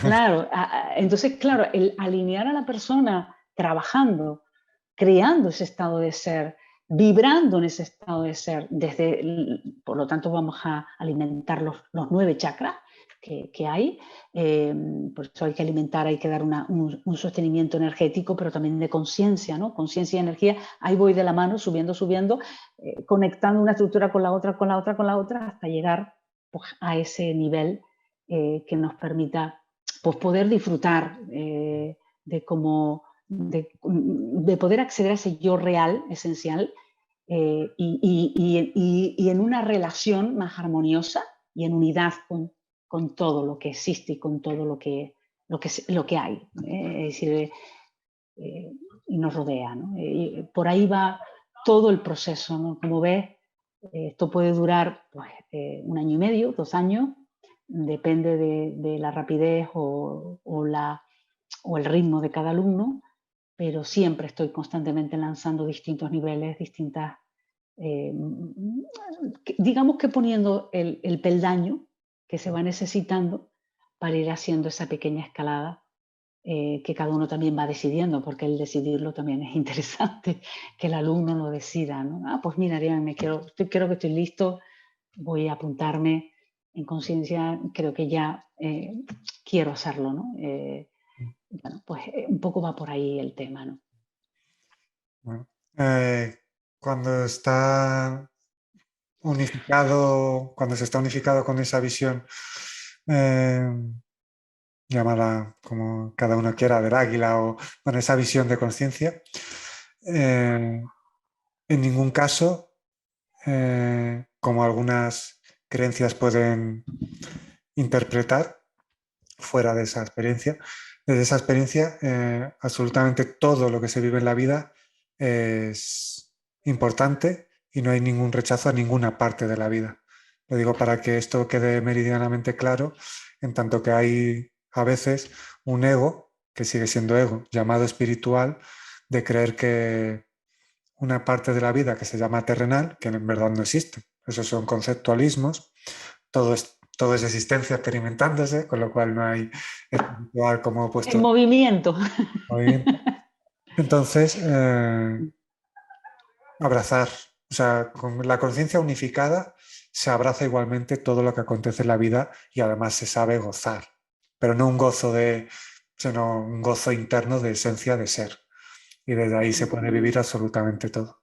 Claro, entonces, claro, el alinear a la persona trabajando, creando ese estado de ser, vibrando en ese estado de ser, por lo tanto vamos a alimentar los 9 chakras que hay, por eso hay que alimentar, hay que dar un sostenimiento energético, pero también de conciencia, ¿no? Conciencia y energía, ahí voy de la mano, subiendo, conectando una estructura con la otra, con la otra, con la otra, hasta llegar pues, a ese nivel que nos permita pues, poder disfrutar de poder acceder a ese yo real, esencial, y en una relación más armoniosa y en unidad con todo lo que existe y con todo lo que hay, es decir, y nos rodea, ¿no? Y por ahí va todo el proceso, ¿no? Como ves, esto puede durar pues, 1 año y medio, 2 años, depende de la rapidez o el ritmo de cada alumno, pero siempre estoy constantemente lanzando distintos niveles, digamos que poniendo el peldaño que se va necesitando para ir haciendo esa pequeña escalada que cada uno también va decidiendo, porque el decidirlo también es interesante, que el alumno lo decida, ¿no? Pues mira, Ariane, creo que estoy listo, voy a apuntarme en conciencia, creo que ya quiero hacerlo, ¿no? Bueno, pues un poco va por ahí el tema, ¿no? Bueno, cuando está unificado, cuando se está unificado con esa visión, eh, llámala como cada uno quiera, del águila o con esa visión de conciencia, en ningún caso, como algunas creencias pueden interpretar fuera de esa experiencia, desde esa experiencia, absolutamente todo lo que se vive en la vida es importante y no hay ningún rechazo a ninguna parte de la vida. Lo digo para que esto quede meridianamente claro, en tanto que hay a veces un ego, que sigue siendo ego, llamado espiritual, de creer que una parte de la vida que se llama terrenal, que en verdad no existe. Esos son conceptualismos, todo es existencia experimentándose, con lo cual no hay espiritual como En opuesto movimiento. movimiento. Entonces, abrazar, o sea, con la conciencia unificada se abraza igualmente todo lo que acontece en la vida y además se sabe gozar, pero no un gozo sino un gozo interno de esencia de ser. Y desde ahí se puede vivir absolutamente todo.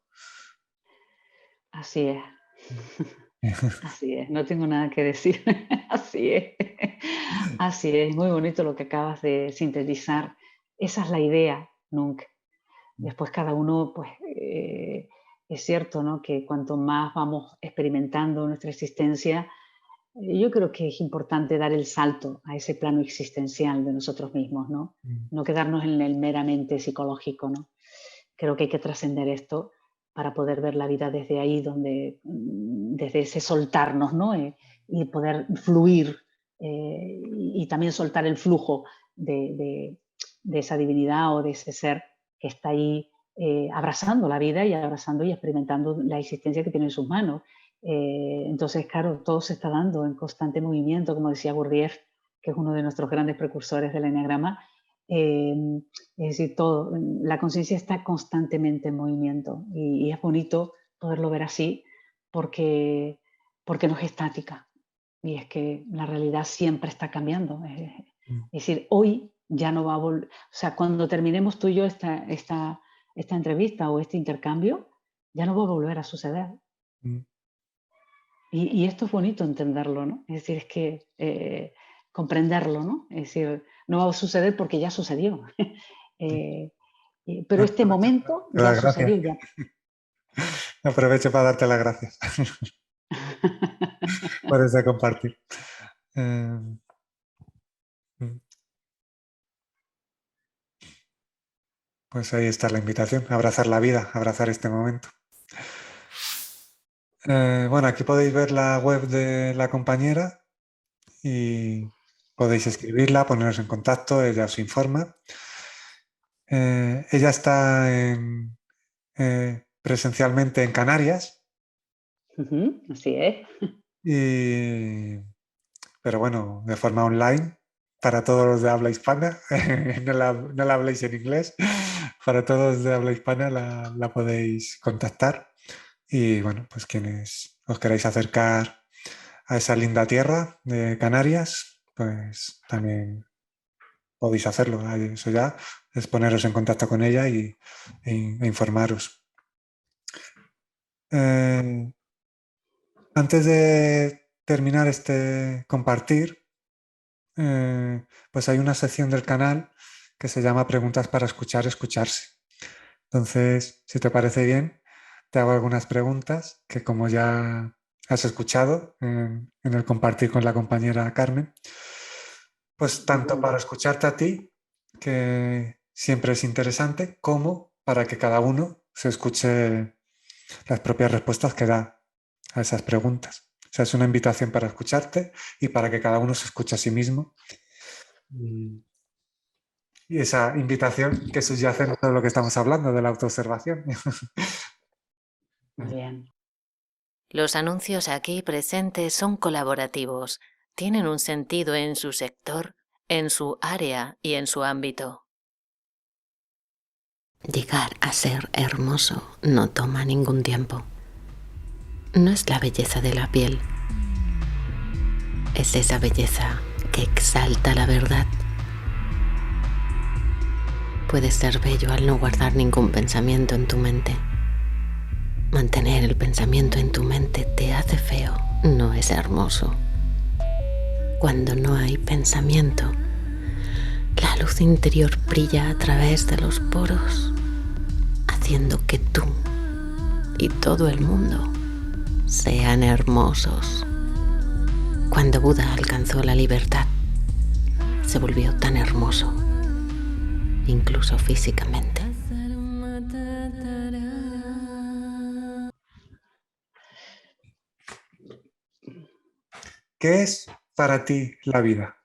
Así es. Así es, no tengo nada que decir. Así es. Así es, muy bonito lo que acabas de sintetizar. Esa es la idea, nunca. Después cada uno, pues, es cierto, ¿no? Que cuanto más vamos experimentando nuestra existencia, yo creo que es importante dar el salto a ese plano existencial de nosotros mismos, ¿no? No quedarnos en el meramente psicológico, ¿no? Creo que hay que trascender esto para poder ver la vida desde ahí, desde ese soltarnos, ¿no? Y poder fluir y también soltar el flujo de esa divinidad o de ese ser que está ahí abrazando la vida y abrazando y experimentando la existencia que tiene en sus manos. Entonces, claro, todo se está dando en constante movimiento, como decía Gurdjieff, que es uno de nuestros grandes precursores del eneagrama. Es decir, la conciencia está constantemente en movimiento y es bonito poderlo ver así porque no es estática. Y es que la realidad siempre está cambiando. Es decir, hoy ya no va a volver. O sea, cuando terminemos tú y yo esta entrevista o este intercambio, ya no va a volver a suceder. Y esto es bonito entenderlo, ¿no? Es decir, es que comprenderlo, ¿no? Es decir, no va a suceder porque ya sucedió. Pero este momento ya Las gracias. sucedió. Ya. Aprovecho para darte las gracias por ese compartir. Pues ahí está la invitación, abrazar la vida, abrazar este momento. Bueno, aquí podéis ver la web de la compañera y podéis escribirla, poneros en contacto, ella os informa. Ella está presencialmente en Canarias, Así es. pero bueno, de forma online para todos los de habla hispana. No la habléis en inglés. Para todos de habla hispana la podéis contactar. Y bueno, pues quienes os queráis acercar a esa linda tierra de Canarias, pues también podéis hacerlo. Eso ya es poneros en contacto con ella e informaros. Antes de terminar este compartir, pues hay una sección del canal que se llama Preguntas para escuchar, escucharse. Entonces, si te parece bien, te hago algunas preguntas que como ya has escuchado en el compartir con la compañera Carmen, pues tanto para escucharte a ti, que siempre es interesante, como para que cada uno se escuche las propias respuestas que da a esas preguntas. O sea, es una invitación para escucharte y para que cada uno se escuche a sí mismo. Y esa invitación que subyace en todo lo que estamos hablando de la autoobservación. Muy bien. Los anuncios aquí presentes son colaborativos, tienen un sentido en su sector, en su área y en su ámbito. Llegar a ser hermoso no toma ningún tiempo. No es la belleza de la piel, es esa belleza que exalta la verdad. Puedes ser bello al no guardar ningún pensamiento en tu mente. Mantener el pensamiento en tu mente te hace feo, no es hermoso. Cuando no hay pensamiento, la luz interior brilla a través de los poros, haciendo que tú y todo el mundo sean hermosos. Cuando Buda alcanzó la libertad, se volvió tan hermoso, incluso físicamente. ¿Qué es para ti la vida?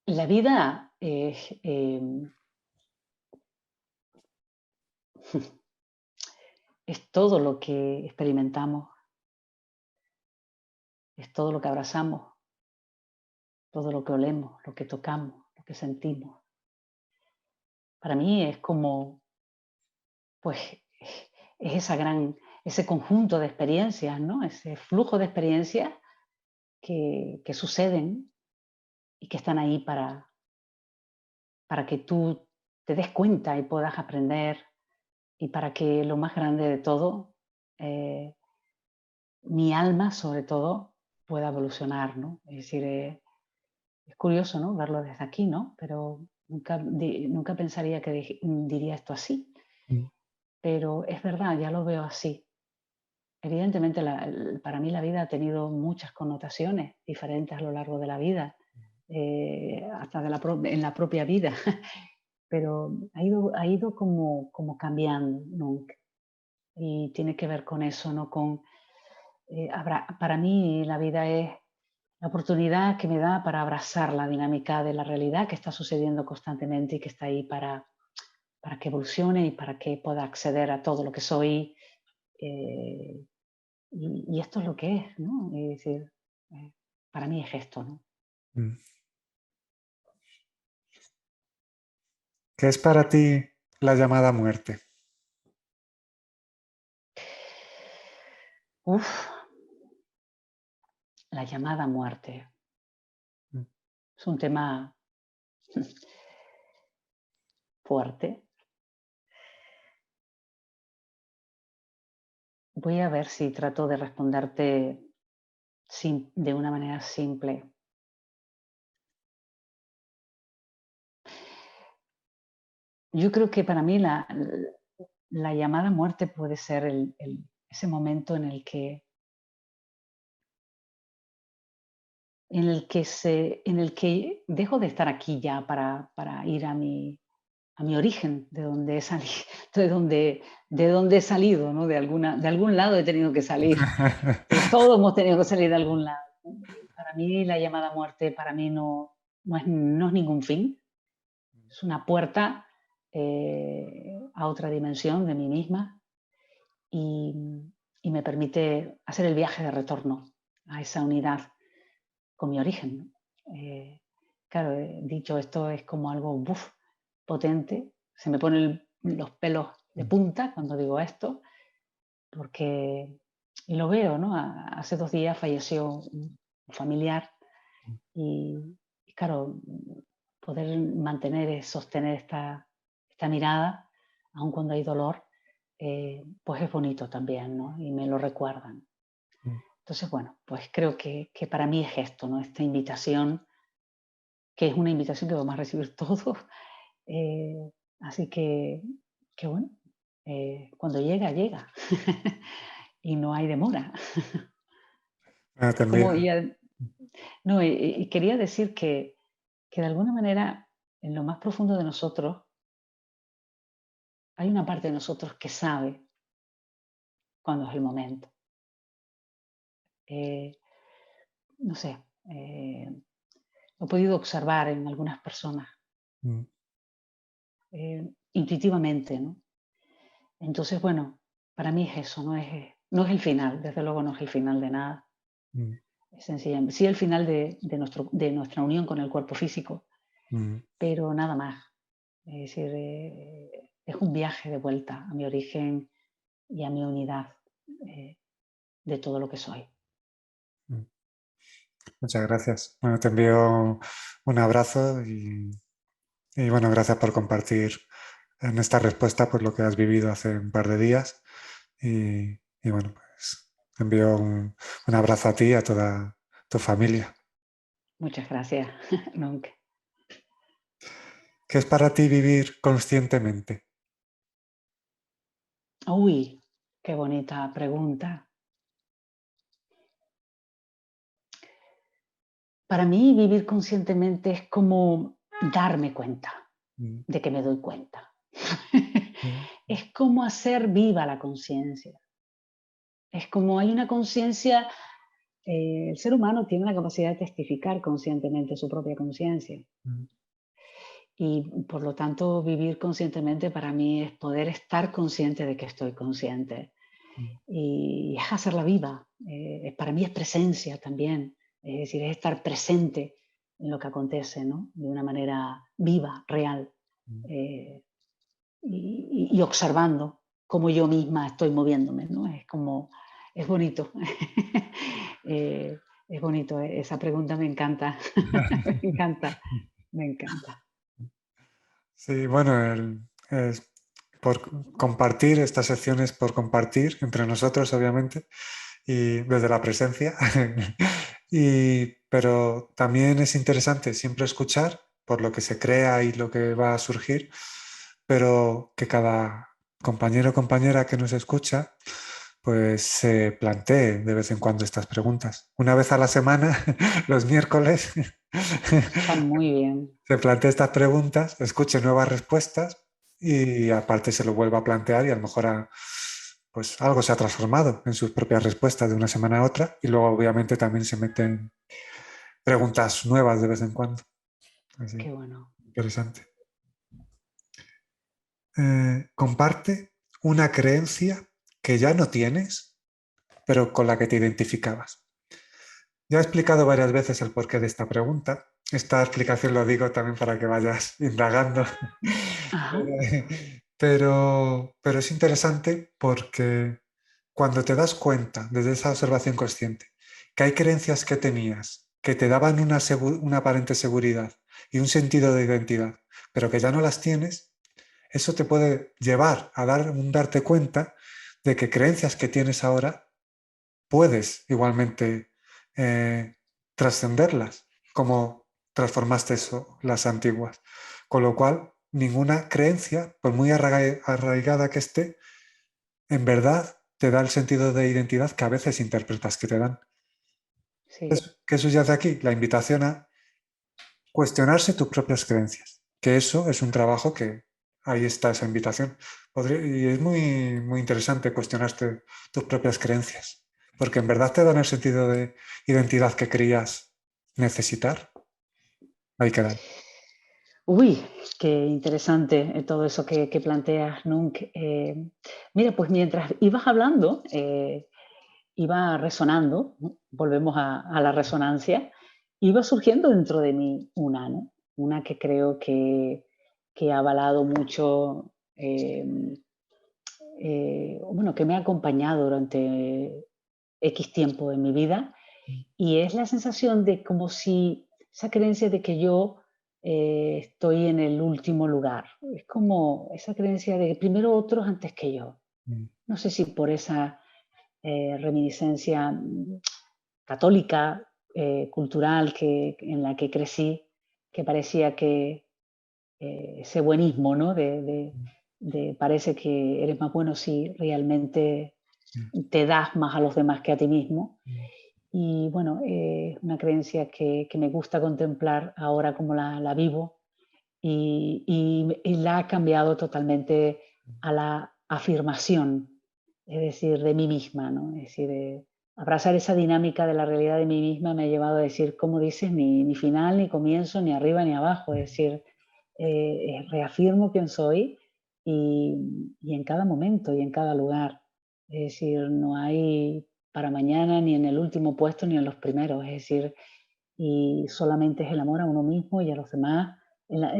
La vida es todo lo que experimentamos, es todo lo que abrazamos, todo lo que olemos, lo que tocamos, lo que sentimos. Para mí es como, pues, es ese conjunto de experiencias, ¿no? Ese flujo de experiencias que suceden y que están ahí para que tú te des cuenta y puedas aprender y para que lo más grande de todo, mi alma sobre todo, pueda evolucionar, ¿no? Es decir, es curioso, ¿no? Verlo desde aquí, ¿no? Pero nunca pensaría que diría esto así. Mm, Pero es verdad, ya lo veo así. Evidentemente, para mí la vida ha tenido muchas connotaciones diferentes a lo largo de la vida, hasta en la propia vida, pero ha ido como cambiando, ¿no? Y tiene que ver con eso, ¿no? Para mí la vida es la oportunidad que me da para abrazar la dinámica de la realidad que está sucediendo constantemente y que está ahí para que evolucione y para que pueda acceder a todo lo que soy. eh, y esto es lo que es, ¿no? Es decir, eh, para mí es esto, ¿no? mm. ¿Qué es para ti la llamada muerte? Uf, la llamada muerte. Mm, Es un tema fuerte. Voy a ver si trato de responderte de una manera simple. Yo creo que para mí la llamada muerte puede ser ese momento en el que dejo de estar aquí ya para ir a mi origen, de donde he salido, de donde he salido, ¿no? De algún lado he tenido que salir. Todos hemos tenido que salir de algún lado, ¿no? Y para mí la llamada muerte, para mí no es ningún fin, es una puerta a otra dimensión de mí misma y, y me permite hacer el viaje de retorno a esa unidad con mi origen, ¿no? Claro, dicho esto es como algo potente, se me ponen los pelos de punta cuando digo esto, porque, y lo veo, ¿no? Hace 2 días falleció un familiar y claro, poder mantener, sostener esta mirada, aun cuando hay dolor, pues es bonito también, ¿no? Y me lo recuerdan. Entonces, bueno, pues creo que para mí es esto, ¿no? Esta invitación, que es una invitación que vamos a recibir todos. eh, Así que bueno, cuando llega, llega. Y no hay demora. Bueno, te envío. Como, no, y quería decir que de alguna manera, en lo más profundo de nosotros, hay una parte de nosotros que sabe cuándo es el momento. Eh, no sé, lo he podido observar en algunas personas, Mm, intuitivamente, ¿no? Entonces, bueno, para mí es eso, no es el final, desde luego no es el final de nada. mm, Es sencillamente, sí el final de nuestra unión con el cuerpo físico, mm. pero nada más. Es decir, es un viaje de vuelta a mi origen y a mi unidad de todo lo que soy. Mm. Muchas gracias. Bueno, te envío un abrazo y bueno, gracias por compartir en esta respuesta por lo que has vivido hace un par de días. Y bueno, pues te envío un abrazo a ti y a toda tu familia. Muchas gracias, Nunca. ¿Qué es para ti vivir conscientemente? Uy, qué bonita pregunta. Para mí vivir conscientemente es como darme cuenta. mm, de que me doy cuenta. mm, Es como hacer viva la conciencia. Es como hay una conciencia, el ser humano tiene la capacidad de testificar conscientemente su propia conciencia. mm, Y por lo tanto, vivir conscientemente para mí es poder estar consciente de que estoy consciente. mm, Y es hacerla viva. Para mí es presencia también. Es decir, es estar presente en lo que acontece, ¿no? De una manera viva, real. mm. eh, y observando cómo yo misma estoy moviéndome, ¿no? Es como, es bonito. Es bonito, esa pregunta me encanta, me encanta, me encanta. Sí, bueno, es por compartir estas secciones, por compartir entre nosotros, obviamente, y desde la presencia. Pero también es interesante siempre escuchar por lo que se crea y lo que va a surgir, pero que cada compañero o compañera que nos escucha pues se plantee de vez en cuando estas preguntas. Una vez a la semana, los miércoles, Está muy bien. se plantea estas preguntas, escuche nuevas respuestas y aparte se lo vuelva a plantear y a lo mejor pues algo se ha transformado en sus propias respuestas de una semana a otra y luego obviamente también se meten preguntas nuevas de vez en cuando. Así, Qué bueno. interesante. Comparte una creencia que ya no tienes, pero con la que te identificabas. Ya he explicado varias veces el porqué de esta pregunta. Esta explicación lo digo también para que vayas indagando. Ajá. Pero es interesante porque cuando te das cuenta desde esa observación consciente que hay creencias que tenías que te daban una aparente seguridad y un sentido de identidad, pero que ya no las tienes, eso te puede llevar a darte cuenta de que creencias que tienes ahora puedes igualmente trascenderlas, como transformaste eso, las antiguas. Con lo cual, ninguna creencia, por muy arraigada que esté, en verdad te da el sentido de identidad que a veces interpretas que te dan. Sí. Entonces, ¿qué subyace aquí? La invitación a cuestionarse tus propias creencias, que eso es un trabajo que ahí está esa invitación. Y es muy, muy interesante cuestionarte tus propias creencias, porque en verdad te dan el sentido de identidad que creías necesitar. Ahí quedan. Uy, qué interesante todo eso que planteas, Nunc. Mira, pues mientras ibas hablando, iba resonando, ¿no? Volvemos a la resonancia, iba surgiendo dentro de mí una, ¿no? Una que creo que ha avalado mucho, bueno, que me ha acompañado durante X tiempo en mi vida, y es la sensación de como si esa creencia de que yo estoy en el último lugar. Es como esa creencia de que primero otros antes que yo. Mm, No sé si por esa reminiscencia católica, cultural en la que crecí, que parecía que ese buenismo, ¿no? De parece que eres más bueno si realmente mm, te das más a los demás que a ti mismo. mm, Y bueno, es una creencia que me gusta contemplar ahora como la vivo y la ha cambiado totalmente a la afirmación, es decir, de mí misma, ¿no? Es decir, abrazar esa dinámica de la realidad de mí misma me ha llevado a decir, como dices, ni final, ni comienzo, ni arriba, ni abajo, es decir, reafirmo quién soy y en cada momento y en cada lugar. Es decir, no hay para mañana ni en el último puesto ni en los primeros, es decir, y solamente es el amor a uno mismo y a los demás,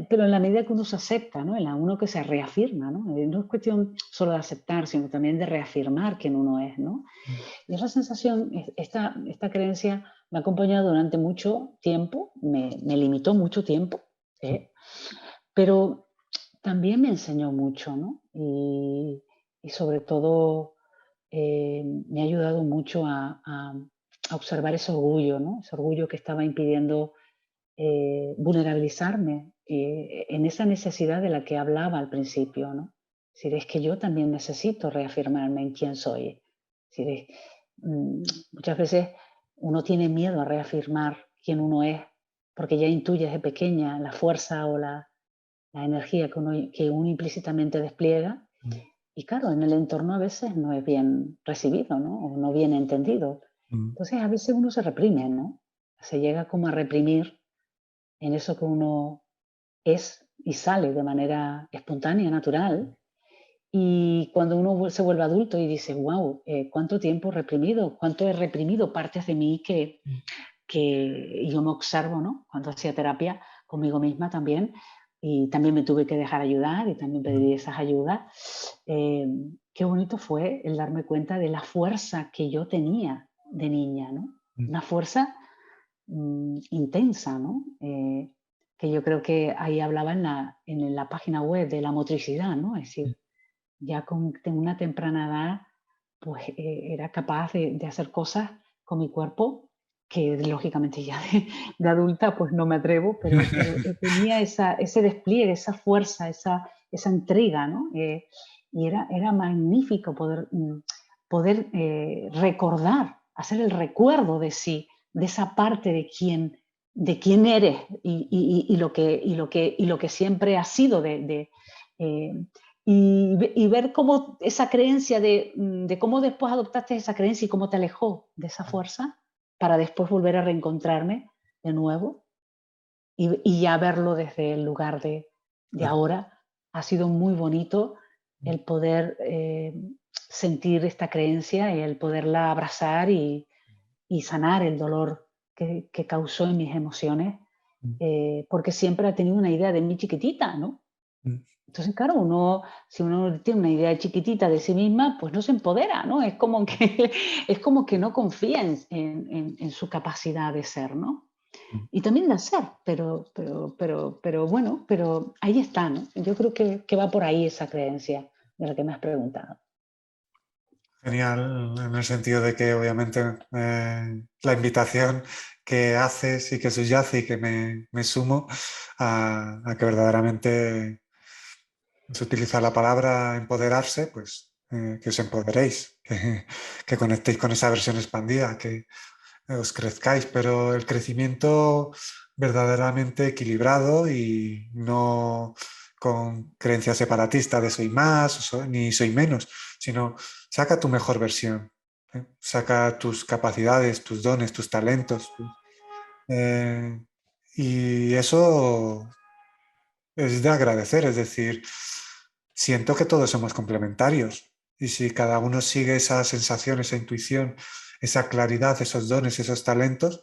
pero en la medida que uno se acepta, ¿no? En la uno que se reafirma, ¿no? No es cuestión solo de aceptar, sino también de reafirmar quién uno es, ¿no? mm, Y esa sensación, esta creencia me ha acompañado durante mucho tiempo, me limitó mucho tiempo, ¿eh? Pero también me enseñó mucho, ¿no? Y sobre todo me ha ayudado mucho a observar ese orgullo, ¿no? Ese orgullo que estaba impidiendo vulnerabilizarme en esa necesidad de la que hablaba al principio, ¿no? Es decir, es que yo también necesito reafirmarme en quién soy. Es decir, mm, muchas veces uno tiene miedo a reafirmar quién uno es porque ya intuye desde pequeña la fuerza la energía que uno implícitamente despliega. Y claro, en el entorno a veces no es bien recibido, ¿no? O no bien entendido. Entonces a veces uno se reprime, ¿no? Se llega como a reprimir en eso que uno es y sale de manera espontánea, natural. Y cuando uno se vuelve adulto y dice, wow, ¿cuánto tiempo reprimido? ¿Cuánto he reprimido partes de mí que yo me observo, ¿no? Cuando hacía terapia conmigo misma también, y también me tuve que dejar ayudar y también pedí esas ayudas. Qué bonito fue el darme cuenta de la fuerza que yo tenía de niña, ¿no? Una fuerza intensa, ¿no? Que yo creo que ahí hablaba en la página web de la motricidad, ¿no? Es decir, ya con una temprana edad, pues era capaz de hacer cosas con mi cuerpo que lógicamente ya de adulta pues no me atrevo, pero tenía ese despliegue, esa fuerza, esa entrega, ¿no? Y era magnífico poder recordar, hacer el recuerdo de sí, de esa parte de quién eres y lo que siempre has sido y ver cómo esa creencia de cómo después adoptaste esa creencia y cómo te alejó de esa fuerza para después volver a reencontrarme de nuevo y ya verlo desde el lugar de ahora. Ha sido muy bonito el poder sentir esta creencia y el poderla abrazar y sanar el dolor que causó en mis emociones, porque siempre ha tenido una idea de mí chiquitita, ¿no? Entonces, claro, si uno tiene una idea chiquitita de sí misma, pues no se empodera, ¿no? Es como que, es como que no confía en su capacidad de ser, ¿no? Y también de hacer, pero bueno, pero ahí está, ¿no? Yo creo que va por ahí esa creencia de la que me has preguntado. Genial, en el sentido de que obviamente la invitación que haces y que subyace y que me sumo a que verdaderamente se utiliza la palabra empoderarse, pues que os empoderéis, que conectéis con esa versión expandida, que os crezcáis, pero el crecimiento verdaderamente equilibrado y no con creencias separatistas de soy más ni soy menos, sino saca tu mejor versión, saca tus capacidades, tus dones, tus talentos. Eh, y eso es de agradecer, es decir, siento que todos somos complementarios y si cada uno sigue esa sensación, esa intuición, esa claridad, esos dones, esos talentos,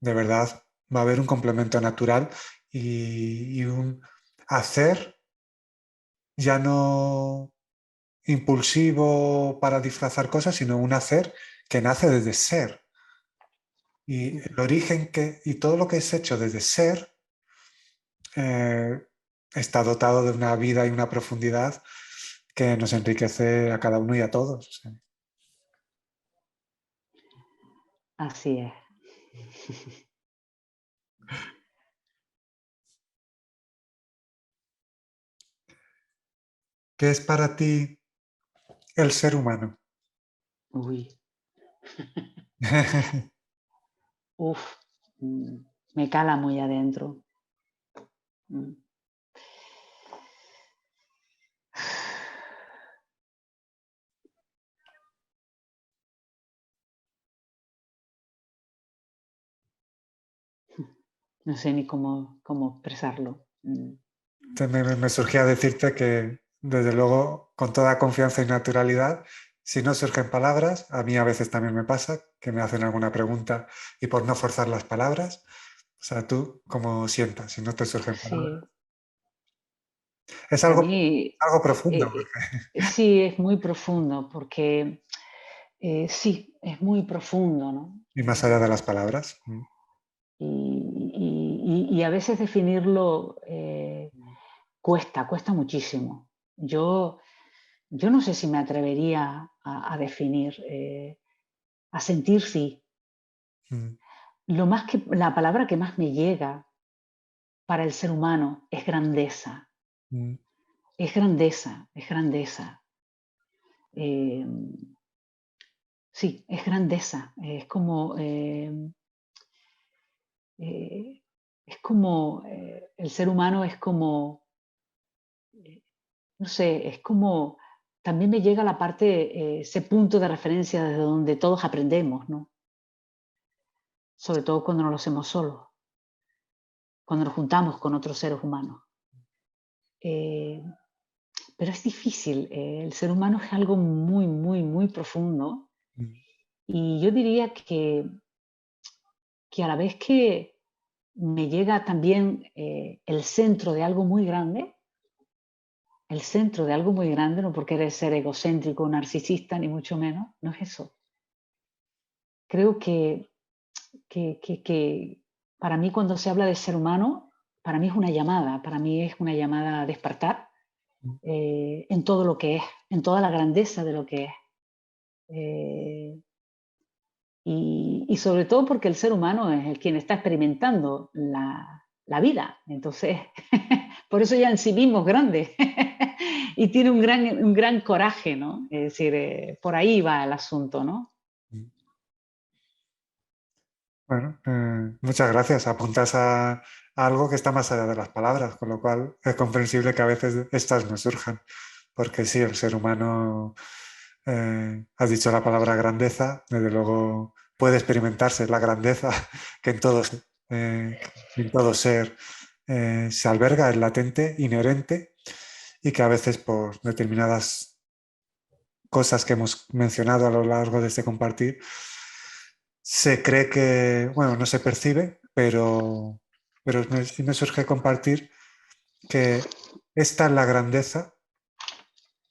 de verdad va a haber un complemento natural y un hacer ya no impulsivo para disfrazar cosas, sino un hacer que nace desde ser. Y el origen y todo lo que es hecho desde ser eh, está dotado de una vida y una profundidad que nos enriquece a cada uno y a todos. Así es. ¿Qué es para ti el ser humano? Uy, uf, me cala muy adentro. Mm. No sé ni cómo expresarlo. Me surgía decirte que, desde luego, con toda confianza y naturalidad, si no surgen palabras, a mí a veces también me pasa que me hacen alguna pregunta y por no forzar las palabras, o sea, tú como sientas, si no te surgen Sí, palabras. Es para algo, mí algo profundo sí es muy profundo porque sí, es muy profundo, ¿no? y más allá de las palabras. Y a veces definirlo cuesta muchísimo. Yo no sé si me atrevería a definir, a sentir sí. Mm, La palabra que más me llega para el ser humano es grandeza. mm, Es grandeza, es grandeza. Eh, sí, es grandeza. Es como el ser humano es como no sé, es como, también me llega la parte, ese punto de referencia desde donde todos aprendemos, ¿no? Sobre todo cuando no lo hacemos solos, cuando nos juntamos con otros seres humanos. Eh, pero es difícil, el ser humano es algo muy, muy, muy profundo Mm, y yo diría que a la vez que me llega también el centro de algo muy grande, el centro de algo muy grande, no porque eres ser egocéntrico o narcisista, ni mucho menos, no es eso. Creo que para mí cuando se habla de ser humano, para mí es una llamada, para mí es una llamada a despertar mm. en todo lo que es, en toda la grandeza de lo que es. Eh, y sobre todo porque el ser humano es el quien está experimentando la vida. Entonces, por eso ya en sí mismo es grande y tiene un gran coraje, ¿no? Es decir, por ahí va el asunto, ¿no? Mm. Bueno, muchas gracias. Apuntas a algo que está más allá de las palabras, con lo cual es comprensible que a veces estas no surjan, porque sí, el ser humano, has dicho la palabra grandeza, desde luego puede experimentarse la grandeza que en todo ser se alberga, es latente, inherente, y que a veces por determinadas cosas que hemos mencionado a lo largo de este compartir, se cree que, bueno, no se percibe, pero sí me surge compartir que esta es la grandeza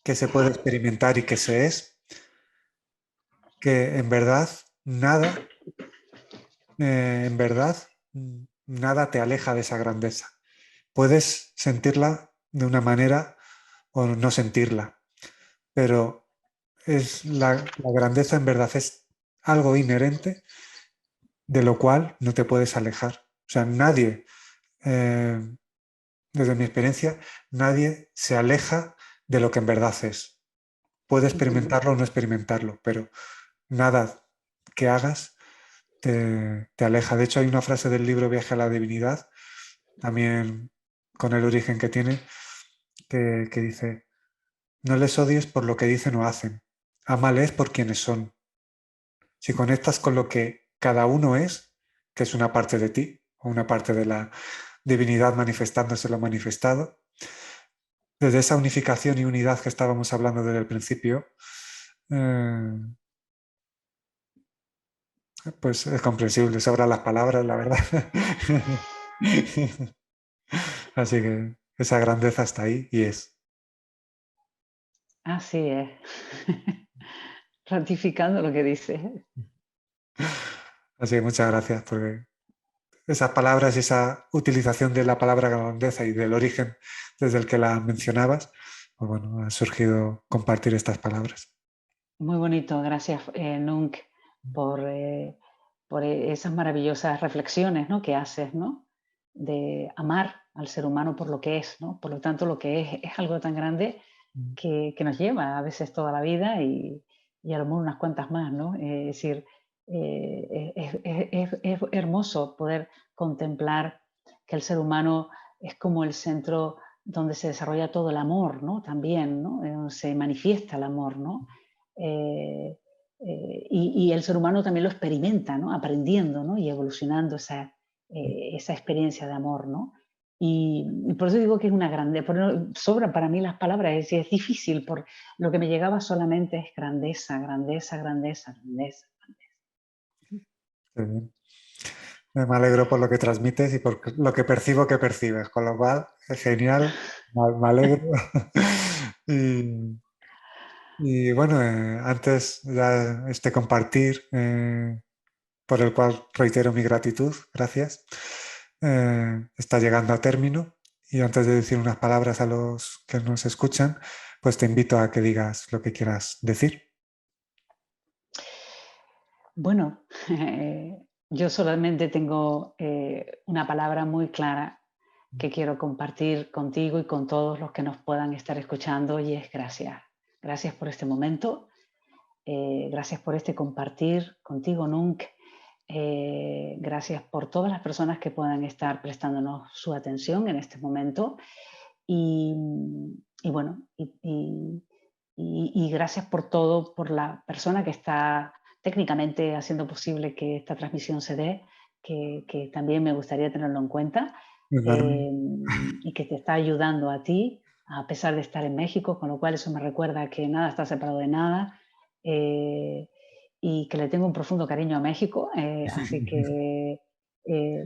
que se puede experimentar y que se es, que en verdad nada, en verdad, nada te aleja de esa grandeza. Puedes sentirla de una manera o no sentirla, pero es la grandeza en verdad es algo inherente de lo cual no te puedes alejar. O sea, nadie, eh, desde mi experiencia, nadie se aleja de lo que en verdad es. Puede Ujú. experimentarlo o no experimentarlo, pero nada que hagas te aleja. De hecho, hay una frase del libro Viaje a la Divinidad, también con el origen que tiene, que dice, no les odies por lo que dicen o hacen, ámales por quienes son. Si conectas con lo que cada uno es, que es una parte de ti, o una parte de la divinidad manifestándose lo manifestado, desde esa unificación y unidad que estábamos hablando desde el principio, eh, pues es comprensible, sobran las palabras, la verdad. Así que esa grandeza está ahí y es. Así es. Ratificando lo que dices. Así que muchas gracias, porque esas palabras y esa utilización de la palabra grandeza y del origen desde el que la mencionabas, pues bueno, ha surgido compartir estas palabras. Muy bonito, gracias Nunc por esas maravillosas reflexiones, ¿no? Que haces, ¿no? De amar al ser humano por lo que es, ¿no? Por lo tanto, lo que es algo tan grande que nos lleva a veces toda la vida y a lo mejor unas cuantas más, ¿no? Es decir, es hermoso poder contemplar que el ser humano es como el centro donde se desarrolla todo el amor, ¿no? También, ¿no? Donde se manifiesta el amor, ¿no? Eh, y el ser humano también lo experimenta, ¿no? Aprendiendo, ¿no? Y evolucionando esa experiencia de amor, ¿no? Y por eso digo que es una grande, sobran para mí las palabras, es difícil, por lo que me llegaba solamente es grandeza, grandeza, grandeza, grandeza. Qué bien. Me alegro por lo que transmites y por lo que percibo que percibes, con lo cual es genial, me alegro. Y, y bueno, antes ya este compartir, por el cual reitero mi gratitud, gracias, está llegando a término. Y antes de decir unas palabras a los que nos escuchan, pues te invito a que digas lo que quieras decir. Bueno, yo solamente tengo una palabra muy clara que quiero compartir contigo y con todos los que nos puedan estar escuchando y es gracias. Gracias por este momento, gracias por este compartir contigo, Nunc. Gracias por todas las personas que puedan estar prestándonos su atención en este momento Y, y bueno, y gracias por todo, por la persona que está técnicamente haciendo posible que esta transmisión se dé, que también me gustaría tenerlo en cuenta, Enorme. y que te está ayudando a ti, a pesar de estar en México, con lo cual eso me recuerda que nada está separado de nada, y que le tengo un profundo cariño a México, así que,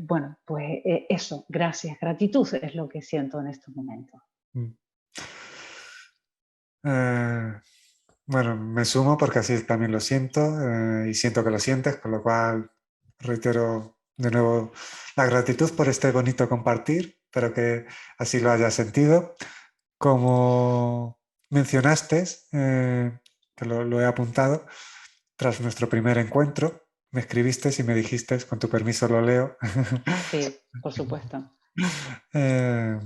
bueno, pues eso, gracias, gratitud es lo que siento en estos momentos. Mm. Eh, bueno, me sumo porque así también lo siento y siento que lo sientes, con lo cual reitero de nuevo la gratitud por este bonito compartir, pero que así lo hayas sentido. Como mencionaste, que lo he apuntado, tras nuestro primer encuentro, me escribiste y me dijiste, con tu permiso lo leo. Sí, por supuesto. Eh,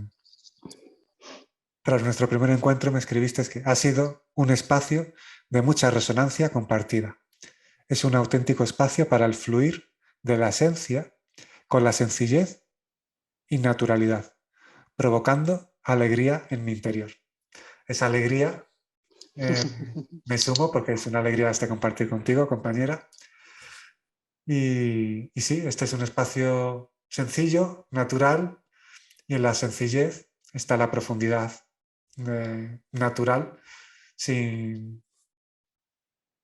Tras nuestro primer encuentro me escribiste que ha sido un espacio de mucha resonancia compartida. Es un auténtico espacio para el fluir de la esencia con la sencillez y naturalidad, provocando alegría en mi interior. Esa alegría me sumo porque es una alegría este compartir contigo, compañera. Y sí, este es un espacio sencillo, natural, y en la sencillez está la profundidad natural, sin,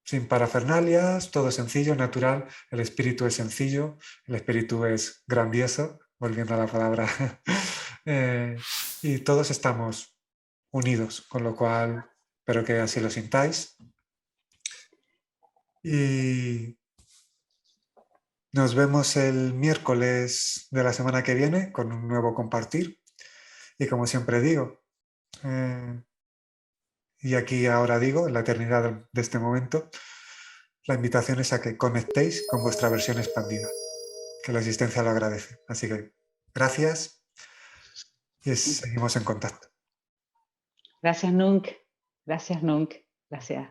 sin parafernalias, todo sencillo, natural. El espíritu es sencillo, el espíritu es grandioso, volviendo a la palabra. Y todos estamos unidos, con lo cual espero que así lo sintáis. Y nos vemos el miércoles de la semana que viene con un nuevo compartir. Y como siempre digo, y aquí ahora digo, en la eternidad de este momento, la invitación es a que conectéis con vuestra versión expandida, que la existencia lo agradece. Así que gracias y seguimos en contacto. Gracias, Nunc. Gracias, Nunc. Gracias.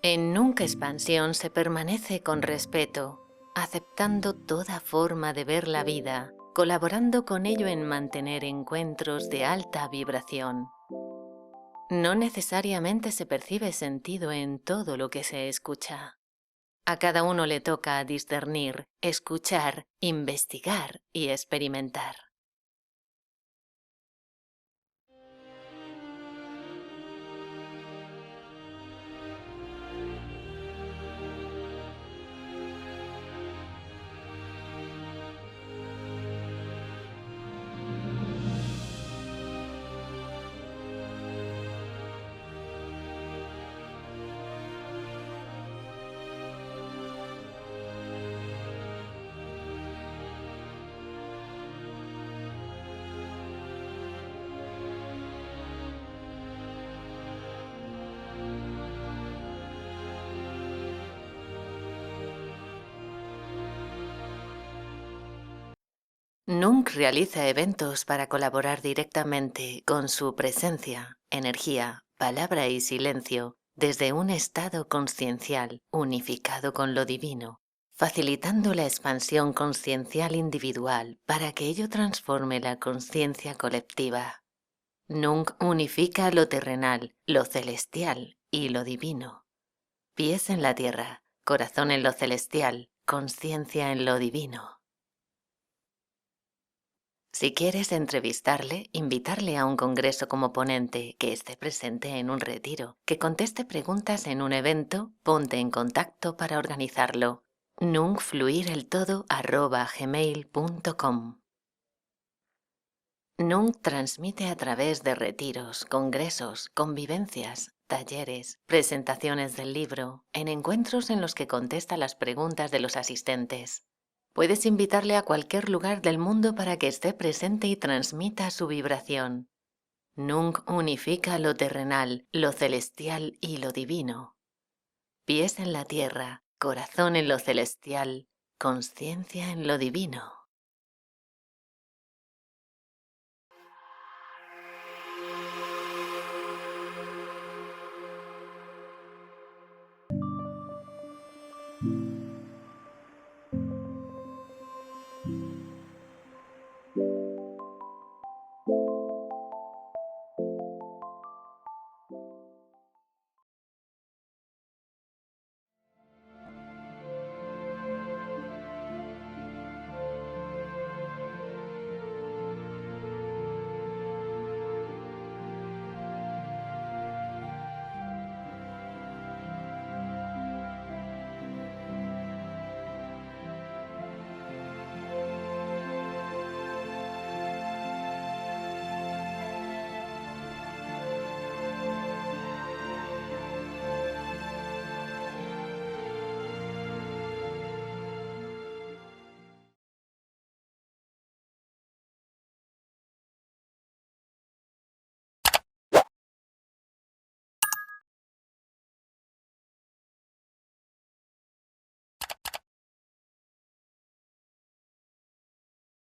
En Nunca Expansión se permanece con respeto, aceptando toda forma de ver la vida, colaborando con ello en mantener encuentros de alta vibración. No necesariamente se percibe sentido en todo lo que se escucha. A cada uno le toca discernir, escuchar, investigar y experimentar. Nunc realiza eventos para colaborar directamente con su presencia, energía, palabra y silencio desde un estado consciencial unificado con lo divino, facilitando la expansión consciencial individual para que ello transforme la conciencia colectiva. Nunc unifica lo terrenal, lo celestial y lo divino. Pies en la tierra, corazón en lo celestial, conciencia en lo divino. Si quieres entrevistarle, invitarle a un congreso como ponente, que esté presente en un retiro, que conteste preguntas en un evento, ponte en contacto para organizarlo. nuncfluireltodo@gmail.com. Nunc transmite a través de retiros, congresos, convivencias, talleres, presentaciones del libro, en encuentros en los que contesta las preguntas de los asistentes. Puedes invitarle a cualquier lugar del mundo para que esté presente y transmita su vibración. Nunc unifica lo terrenal, lo celestial y lo divino. Pies en la tierra, corazón en lo celestial, conciencia en lo divino.